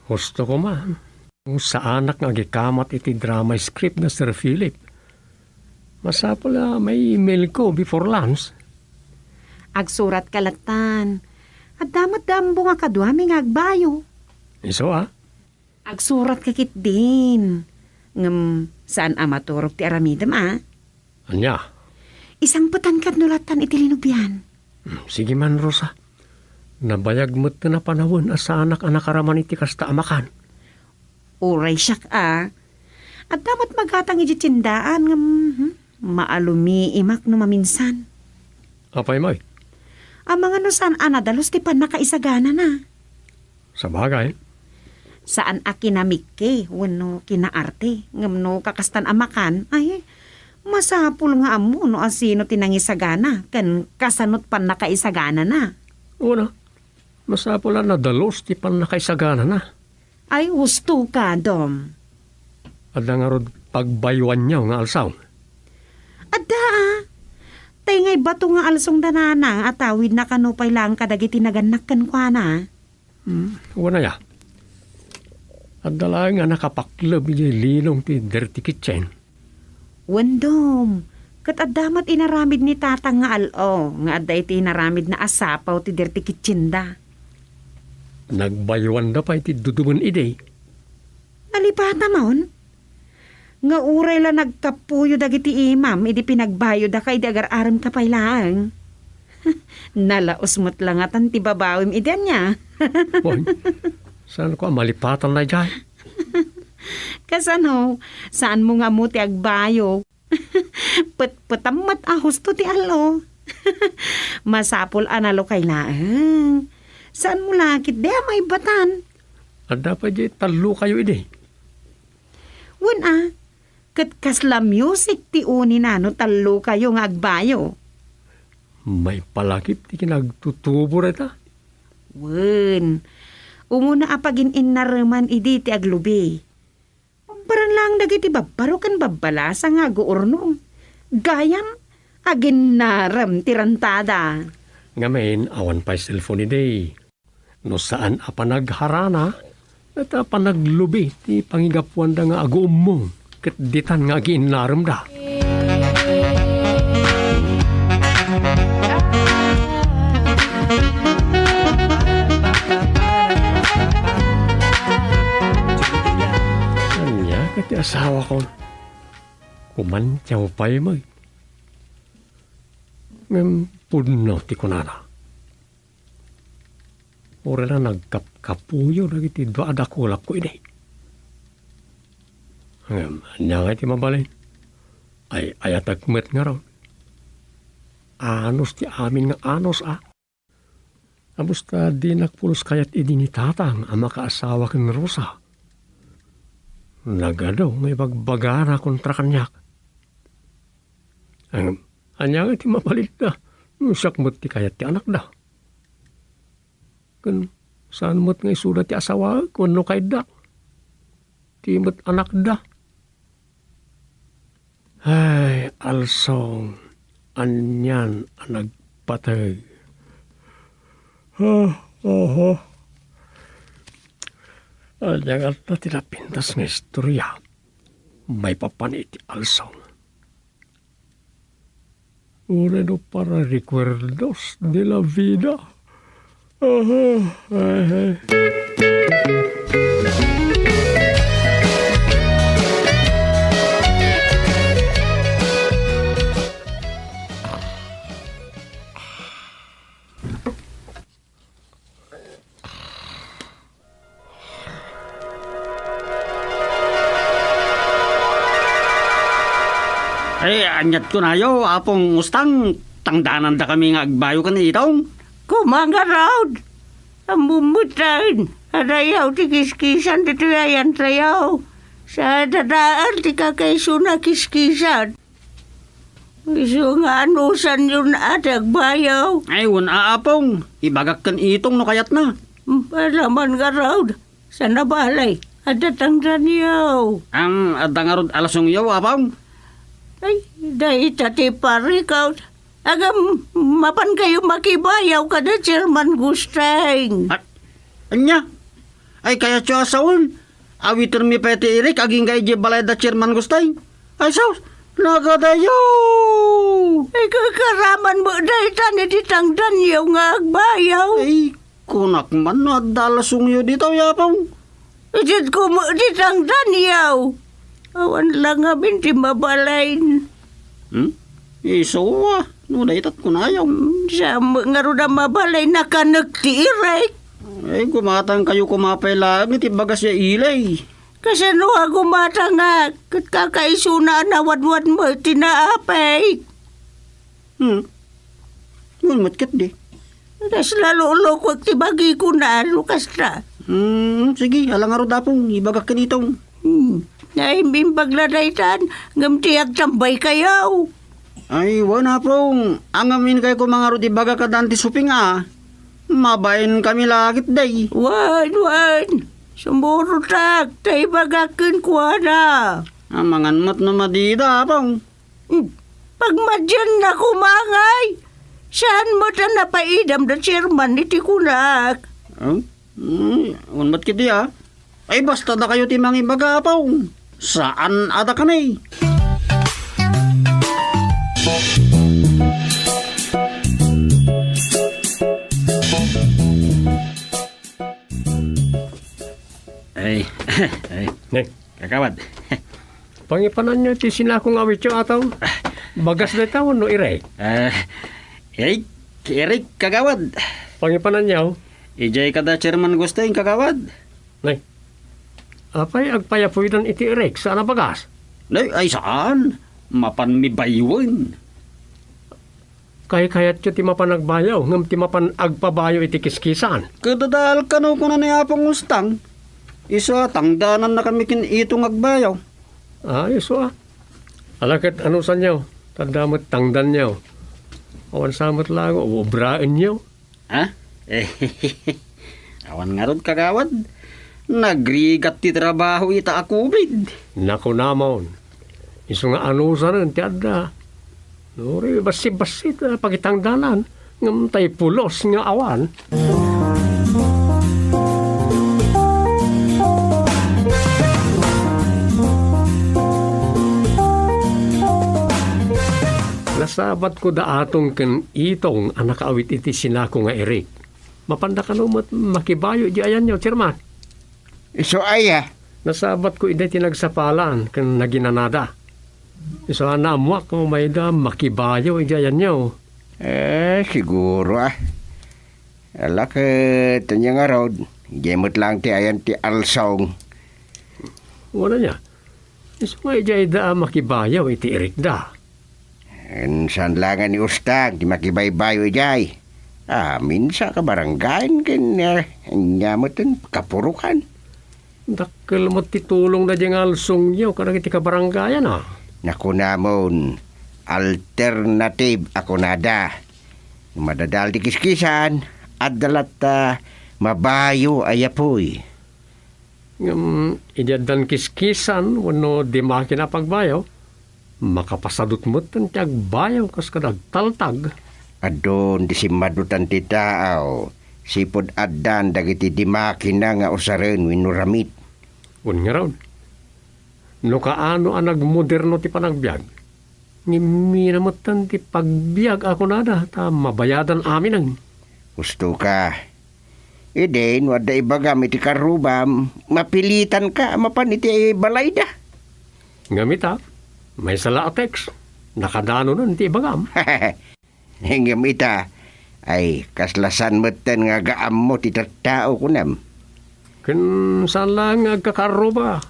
Gusto ko man. Kung sa anak nga gikamat iti drama script na Sir Philip. Masapula may email ko before lunch. Agsurat kalatan. At damat-dambo nga kadwami nga agbayo. Iso Agsurat kakit din. Ngam saan amaturok ti aramidam Anya? Isang patangkad nulatan iti linubyan. Sige man, Rosa. Nabayag mo't na panahon sa anak-anak araman iti kasta amakan. Uray siyak At damat magatang iti tindaan ng maalumi imak no maminsan. Apay mo'y? Ang mga no saan anadalos ti pan nakaisagana na. Sa bagay. Saan akinamike wano kinaarte ngam no kakastan amakan ay masapul nga amo no asino tinangisagana kan kasanot pan nakaisagana na. Una, masapula na dalos ti pan nakaisagana na. Ay gusto ka, Dom. Ada nga rod pagbaywan niya nga alsaw. Ada tay ngay bato nga alsong danana at tawid na kanupay lang kadagiti naganak kan kwa na. Una ya. At dala nga nakapaklab yung linong ti dirty kitchen. Wendom, Kat adamat inaramid ni tatang nga alo, nga adda iti inaramid na asapaw ti dirti kitsinda. Nagbaywan da pa iti duduman ide. Alipata maon? Nga uray la nagkapuyo dagiti imam, idi pinagbayo da kay di agar-aram kapay lang. Nalaos mo't lang atan ti babawim idan niya. Boy, saan ko malipatan na dyan? Kasano, saan mo nga mo ti agbayo? Putamat ahos to ti alo. Masapol analo kay laang. Saan mo lakit di may batan? At dapat di talo kayo ide. Wan kat kasla music ti uni na no talo kayo nga agbayo. May palakip ti kinagtutubo reta. Wan, umuna apagin inaraman idi ti aglubi. Parang lang dagiti babbaro kan babbalasa nga guurnong. Gayam, agin naram tirantada. Ngamen, awan pa cellphone ide. No saan apanagharana, at apanaglubi ti pangigapuan da nga agum mo. Kat ditan nga ginlaram da. Anya, kati asawa ko. Kumantyaw pa'y mo. Ngam puno ti kunana. Ora na nagkapuyo na iti doa da kulap ko ide. Anya nga iti mabalay. Ay ayatagmet nga raw. Anos ti amin nga anos Amusta di nakpulos kayat idi ni tatang ang makaasawa kang Rosa. Nagadaw may bagbagara kontra kanyak. Anya nga iti mabalit na. Sakmot ti kayat ti anak da. Kun saan mo't nga isulat ti asawa kung no kay da. Ti mo't anak da. Ay, alsong, anyan ang nagpatay. Anyan at na tinapintas ng istorya. May papaniti alsong. Ureno para recuerdos de la vida. Ay, anyat ko na yo, apong ustang, tangdanan da kami nga agbayo ka na itong. Kumanga raud. Amumutan. Adayaw ti kiskisan ti tuyayan tayaw. Sa dadaan ti kakaiso na kiskisan. Iso nga anusan yun agbayaw. Ay, wala apong, ibagak kan itong no kayat na. Palaman nga raud. Sa nabalay. Adatang danyaw. Ang adangarod alasong yaw, apong. Ay, dahi tati parikaw. Agam, mapan kayo makibayaw ka na, Chairman Gusteng. At, anya? Ay, kaya siya asawon. Awitin mi peti irik, aging kay balay da Chairman Gusteng. Ay, saus, nagadayo. Ay, kakaraman mo dahi tani ditang danyaw nga agbayaw. Ay, kunak man na dalasong yo dito, yapong. Ijit ko mo ditang danyaw. Awan lang nga binti mabalain. Iso nudaitat ko na ayaw. Sa nga ro na mabalay nakanagtiiray. Ay, gumatang kayo kumapay lang, iti bagas ya ilay. Kasi no gumata nga, kat kakaiso na nawadwad mo, tinaapay. Ngunmat kat di. Das lalo ko tibagi ko na, lukas na. Sige, alang aro dapong, ibagak ka nitong. Ay, bimbagladaytan, ngamtiyak tambay kayaw. Ay, wala prong. Ang amin kayo ko mga rudi baga ka danti suping Mabayin kami lakit day. Wan. Sumurutag, tay bagakin ko na. Amangan mat na madida, apong. Pagmadyan na kumangay. Saan mo ta napaidam da chairman iti kunak? Unmat kiti Ay, basta da kayo timang ibaga, apong. Saan ada ka na Ay, ay, Ne, kagawad. pangipanan nyo ti sinakong awit yung ataw. Bagas na tawon no irek. Eric, kagawad. Pangipanan nyo. Ijay kada chairman gusto yung kagawad. Ne, apay agpayapuidan iti irek sa bagas. Ay, saan? Mapan mi baywan. Kayat nyo ti mapanagbayaw, ngam ti mapanagpabayo iti kiskisan. Kadadal ka no kuna ni apong ustang. Isa, tangdanan na kami itong agbayaw. Ayos Alakit ano sa nyo? Tandamot tangdan nyo. Awan samot lang, ubraan nyo. Ha? Awan nga ron kagawad. Nagrigat ti trabaho ita akubid. Naku namon. Iso nga ano sa rin, ti adda. Nuri, basi-basi pagitangdanan. Ngam tay pulos nga awan. Nasabat ko da atong ken itong anak awit iti sinako nga Eric. Mapanda ka numot makibayo di ayan nyo, Chairman. So aya. Nasabat ko ida tinagsapalan ken naginanada. Iso naamwak mo may da makibayo di ayan nyo. Siguro Alak, tanya nga raw. Gemot lang ti ayan ti alsong. Wala niya. Iso nga ida makibayo iti Eric da. Saan langan ni Ustag, di makibaybayo ijay. Minsa ka baranggayan, nyamotin, kapurukan. Dakil mo titulong na diyang alsong nyo, karang iti kabaranggayan Naku namon, alternative ako nada. Madadal di kiskisan, at dalat mabayo ayapoy. Idiadan kiskisan, wano di makina pagbayo, makapasadot mo tan tiyag bayaw kas kadagtaltag. Adon di simadutan ti tao, sipod adan dagiti di makina nga usaren winuramit. Un nga raw. No kaano ang nagmoderno ti panagbiag. Minamutan ti pagbiag ako nada, ta mabayadan amin ang. Gusto ka. Iden, wada ibagam iti karubam, mapilitan ka, mapan iti balayda. Ngamita. May salaatex. Nakadano nun, ti bagam. Hinggam ita, ay kaslasan mo ten nga gaam mo ti tao kunam. Kun saan lang agkakaroba.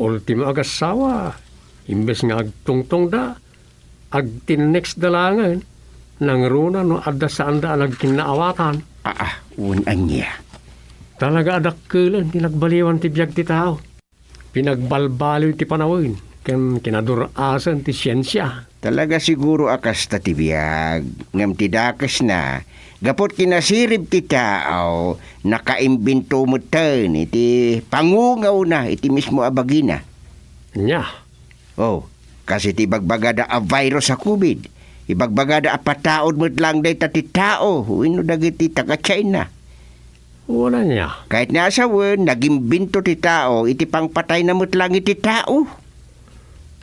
Ultimo agasawa. Imbes nga agtungtong da. Agtinex dalangan. Nangruna no adda saan da nagkinaawatan. Unan niya. Talaga adakkulan, tinagbaliwan ti biyag ti tao. Pinagbalbaloy ti panawin. Kinadurasan ti siyensya. Talaga siguro akas ta ti biyag. Ngam ti dakas na. Gapot kinasirib ti tao. Nakaimbinto mo ten. Iti pangungaw na. Iti mismo abagina. Nya. Kasi ti bagbagada a virus sa COVID. Ibagbagada a pataod mo lang day ti tao. Wino dagiti taga-China. Wala niya. Kahit nasawan, nagimbinto ti tao. Iti pangpatay na mo lang iti tao.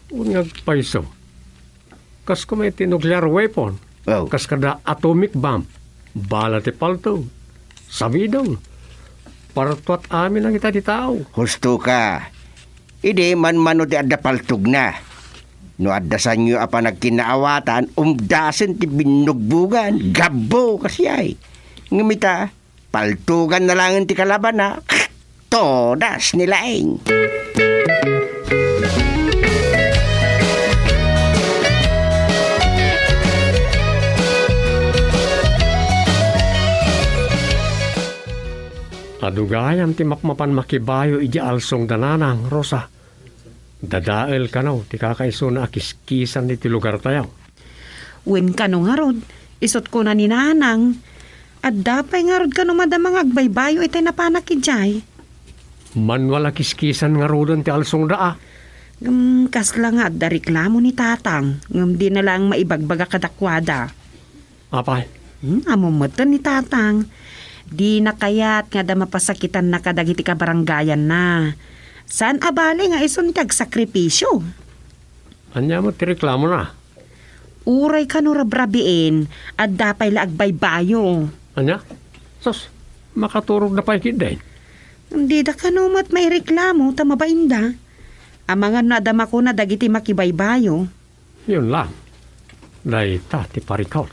Unyag paiso. Kas ko may nuclear weapon. Kas kada atomic bomb. Bala ti palto. Sabidong. Partuat amin ang kita ti tao. Husto ka. Ide man-mano ti adda paltog na. No addasan nyo apa nagkinaawatan, umdasan ti binugbugan. Gabo kasi ay. Ngamita, paltugan na lang ti kalaban na. Todas nilaing. Adugayan ti makmapan makibayo iji alsong dananang, Rosa. Dadael ka no, ti kakaiso na akiskisan ni ti lugar tayo. Wen ka no nga rod, isot ko na ni nanang. At dapay nga rod ka no madamang agbaybayo itay napanak ijay. Manwal akiskisan nga rodon ti alsong daa. Kasla nga da reklamo ni tatang. Di na lang maibagbaga kadakwada. Apay? Amumatan ni tatang. Di na kayat nga da mapasakitan na kadagiti kabaranggayan na. Saan abali nga ison tag sakripisyo? Anya mo ti reklamo na? Uray ka no rabrabiin at dapay la agbaybayo. Anya? Sos, makaturog na pa'y kiday. Hindi da kanumat may reklamo tamabainda. Amangan na adama ko na dagiti makibaybayo. Yun lang. Day ti parikaw.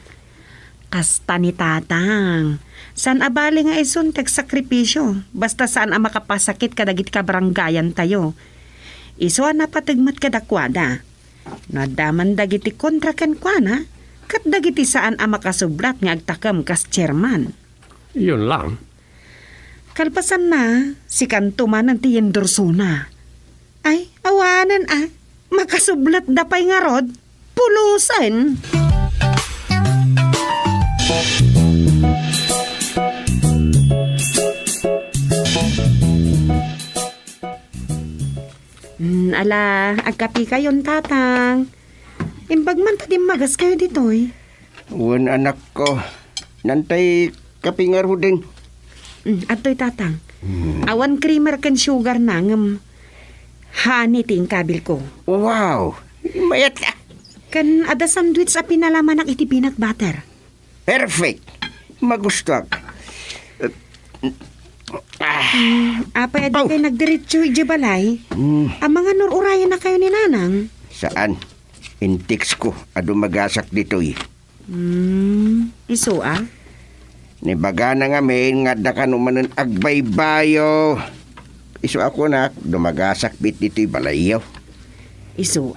Kasta ni tatang. San abali nga ison tag sakripisyo. Basta saan ang makapasakit kadagiti kabaranggayan tayo. Iso na patagmat kadakwada. Nadaman dagiti kontra ken kuana. Kat dagiti saan ang makasublat nga agtakam kas chairman. Yun lang. Kalpasan na, si Kantuman ng Tiyendorsona. Ay, awanan makasublat dapay nga rod, pulusan. Ala, agkapi kayon tatang. Imbag man tadim magas kayo dito eh. Wan anak ko, nantay kapingar ho din. Ato'y tatang. Awan creamer kan sugar na ngam honey ting kabil ko. Wow, mayat ka. Kan ada sandwich sa pinalaman ng iti peanut butter. Perfect. Magusto ako. Apay adi kayo nagdiretso ijabalay. Ang mga nururayan na kayo ni nanang. Saan? Intix ko, ado magasak dito eh. Iso Nibaga na nga men nga da kanumanan agbaybayo. Iso ako na, dumagasak bit dito'y balayaw. Iso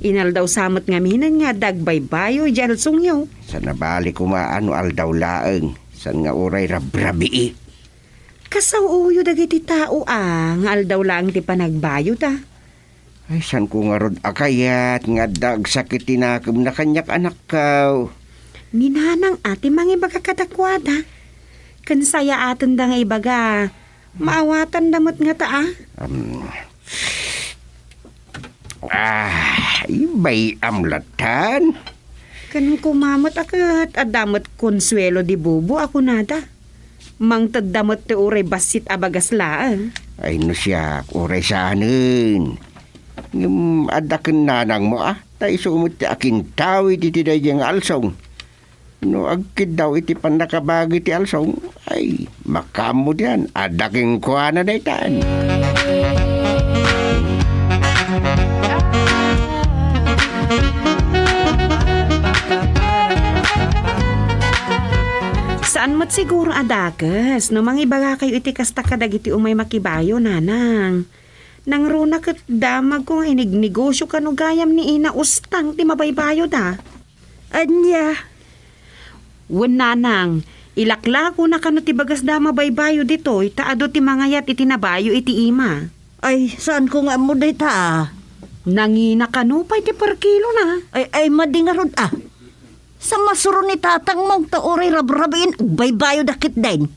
Inal daw samot nga minan nga dagbaybayo dyan sungyaw. Sa nabali ko maano aldaw laeng. San nga uray rabrabi Kasaw uyo dagiti tao nga aldaw lang ti panagbayo ta. Ay, san ko nga rod akayat nga dag sakit tinakam na kanyak anak kaw. Ninanang ati mangibaga kadakwada. Kansaya atin da nga ibaga. Maawatan damot nga ta Ibay amlatan. Kan kumamot akat adamot konsuelo di bubo ako nada. Mang tagdamot te uray basit abagas laan. Ay no siya, uray saanin. Adakan nanang mo tayo sumut ti akin tawi ti tidayang alsong. No agkid daw iti panakabagi ti alsong. Ay, makamo diyan, adaking kuha na daytan. Saan mat siguro adakas? No mangibaga kayo iti kasta kadag iti umay makibayo nanang. Nang runa kat damag ko nga inignegosyo ka no gayam ni ina ustang ti mabaybayo da. Anya. Wan nanang, ilaklako na kano ti bagas da mabaybayo dito, itaado ti mangayat iti nabayo iti ima. Ay, saan ko nga mo dayta Nangina kano pa iti per kilo na. Ay, madingarod Sa masuro ni tatang mong taoray rabrabain, baybayo dakit din.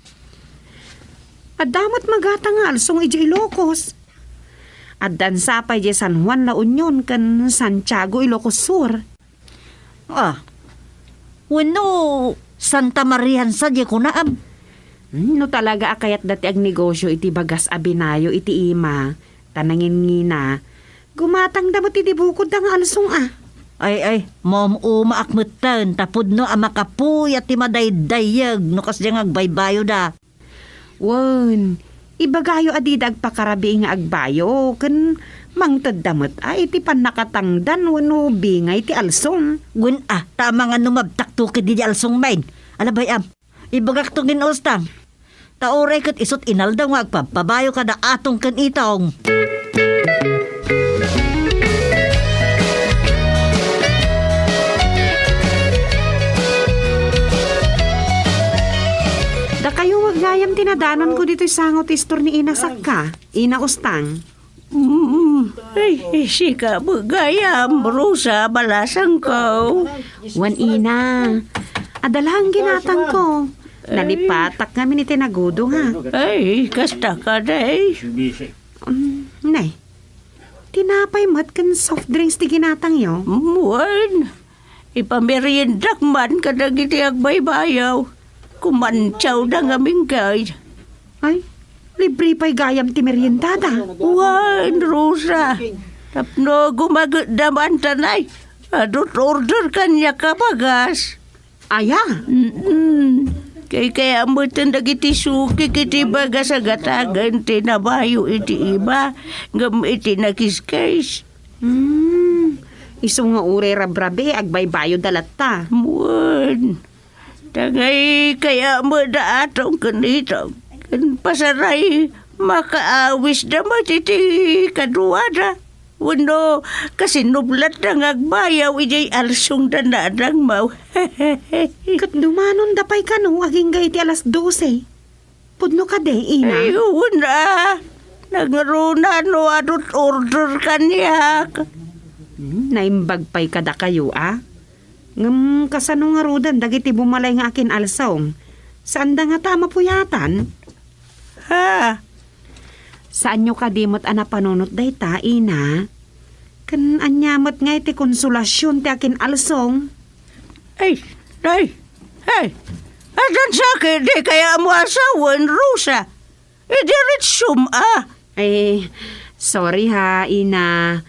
Adamat magatang alsong iji Ilocos. At dansapay di San Juan La Union kan Santiago, Ilocos Sur. Wano, Santa Marian sa di ko naam. No talaga akayat dati ag negosyo iti bagas abinayo iti ima. Tanangin ngina. Gumatang damot iti bukod da nga alsong Ay, mom umaakmutan, tapod no amakapuy at timadaydayyag, no kas diyang agbaybayo da. Wan, ibagayo adidag pakarabi nga agbayo, kan mangtad damot iti panakatangdan wano bingay ti alsong. Gun tama nga numabtaktukid di alsong main. Alabay ibagak to din ustang. Taoray kat isot inaldaw nga agpapabayo ka da atong kan itong. Da kayo wagayam tinadanan ko dito'y sangot istor ni Ina Sakka, Ina Ustang. Ay, sika magayam, Rosa, balasang ko. Wan Ina, adalahang ginatang ko. Nalipatak kami ni tinagudo nga. Ay, kasta ka day. Nay, tinapay mat kan soft drinks ti ginatang yo. Muwan, ipameriendak man kadag iti agbaybayaw. Kumantsaw da nga minggay. Ay, libre pa'y gayam ti meriendada. Wan, Rosa. Tapno gumagdaman tanay. Adot order kanya kabagas. Aya? Kaya mo tandag iti suki kiti baga sa gatagan tinabayo iti iba ngam iti nakiskais. Iso nga ure rabrabe agbaybayo dalatta. Muan. Tangay kaya mo da atong kanito. Kan pasaray makaawis na matiti kaduwada. Wano kasi nublat na ngagbayaw ijay alsong danadang mau. Kat dumanon dapay ka no, aging iti alas 12. Pudno ka de, ina. Ayun na. Nagaruna no adot order kanyak. Naimbag pa'y kada kayo, ah? Ngam kasano nga rudan, dagiti bumalay nga akin alsong. Saan da nga tama puyatan? Ha? Saan nyo kadimot ana panunot day ta, ina? Kan anyamot nga iti konsolasyon ti akin alsong. Ay, adan sa akin, di kaya mo asawan, Rosa. Diretsum, Ay, sorry ha, ina.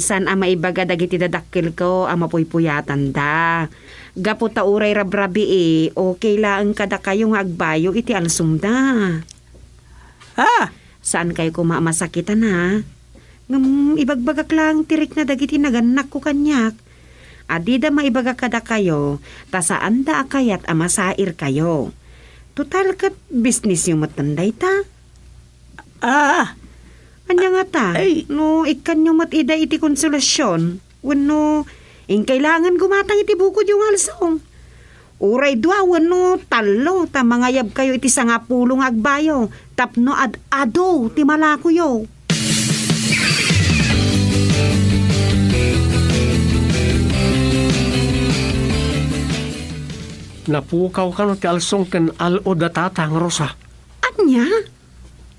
San ama ibaga dagiti dadakkel ko, ama puypuyatan da. Gapo ta uray rabrabi okay lang kada kayo nga agbayo iti alsong da. Ha? Saan kayo kumamasakitan ha? Ibagbagak lang tirik na dagiti naganak ko kanyak. Adi da maibaga kada kayo, ta saan da akayat amasair kayo. Total kat business yung matanday ta. Anya nga ta, no ikan yung matida iti konsolasyon. Wano, kailangan gumatang iti bukod yung alsong. Uray dua, wano, talo, ta mangayab kayo iti sangapulong agbayo. Tapno ado, ti malakuyo. Napukaw ka no ti alsong ken alo da tatang, Rosa. Anya?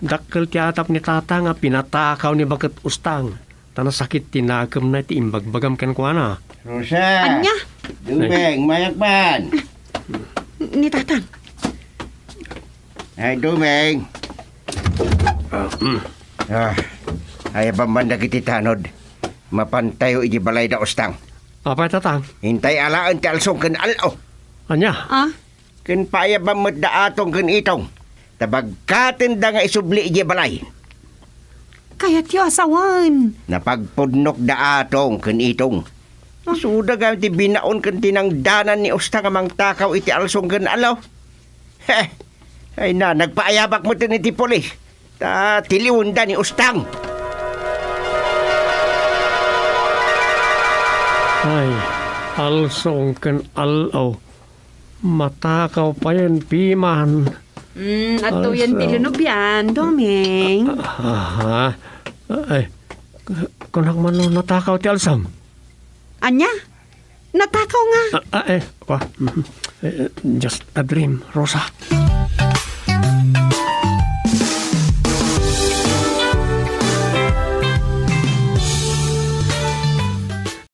Dakkel ti atap ni tata nga pinatakaw ni baket ustang. Tanasakit tinagam na ti imbagbagam ken kuana. Rosa! Anya? Dumeng, mayakpan! Ni tatang. Ay, Dumeng! Ay, bambanda kiti tanod. Mapantayo iji balay da ustang. Apay tatang? Hintay alaan ti alsong ken alo. Anya? Ken payabam met da atong ken itong. Tabagkatin da nga isubli iji balay. Kayat yo asawan. Napagpudnok da atong ken itong. Suda ga ti binaon ken tinangdanan ni ustang amang takaw iti alsong ken alo. Ay na, nagpaayabak mo tin iti polis. Ta tiliunda ni ustang. Ay, alsong ken alo. Matakaw pa yan, piman. Ato yan tilunob yan, Doming. Ay, kunak man no natakaw ti alsam. Anya? Natakaw nga. Just a dream, Rosa.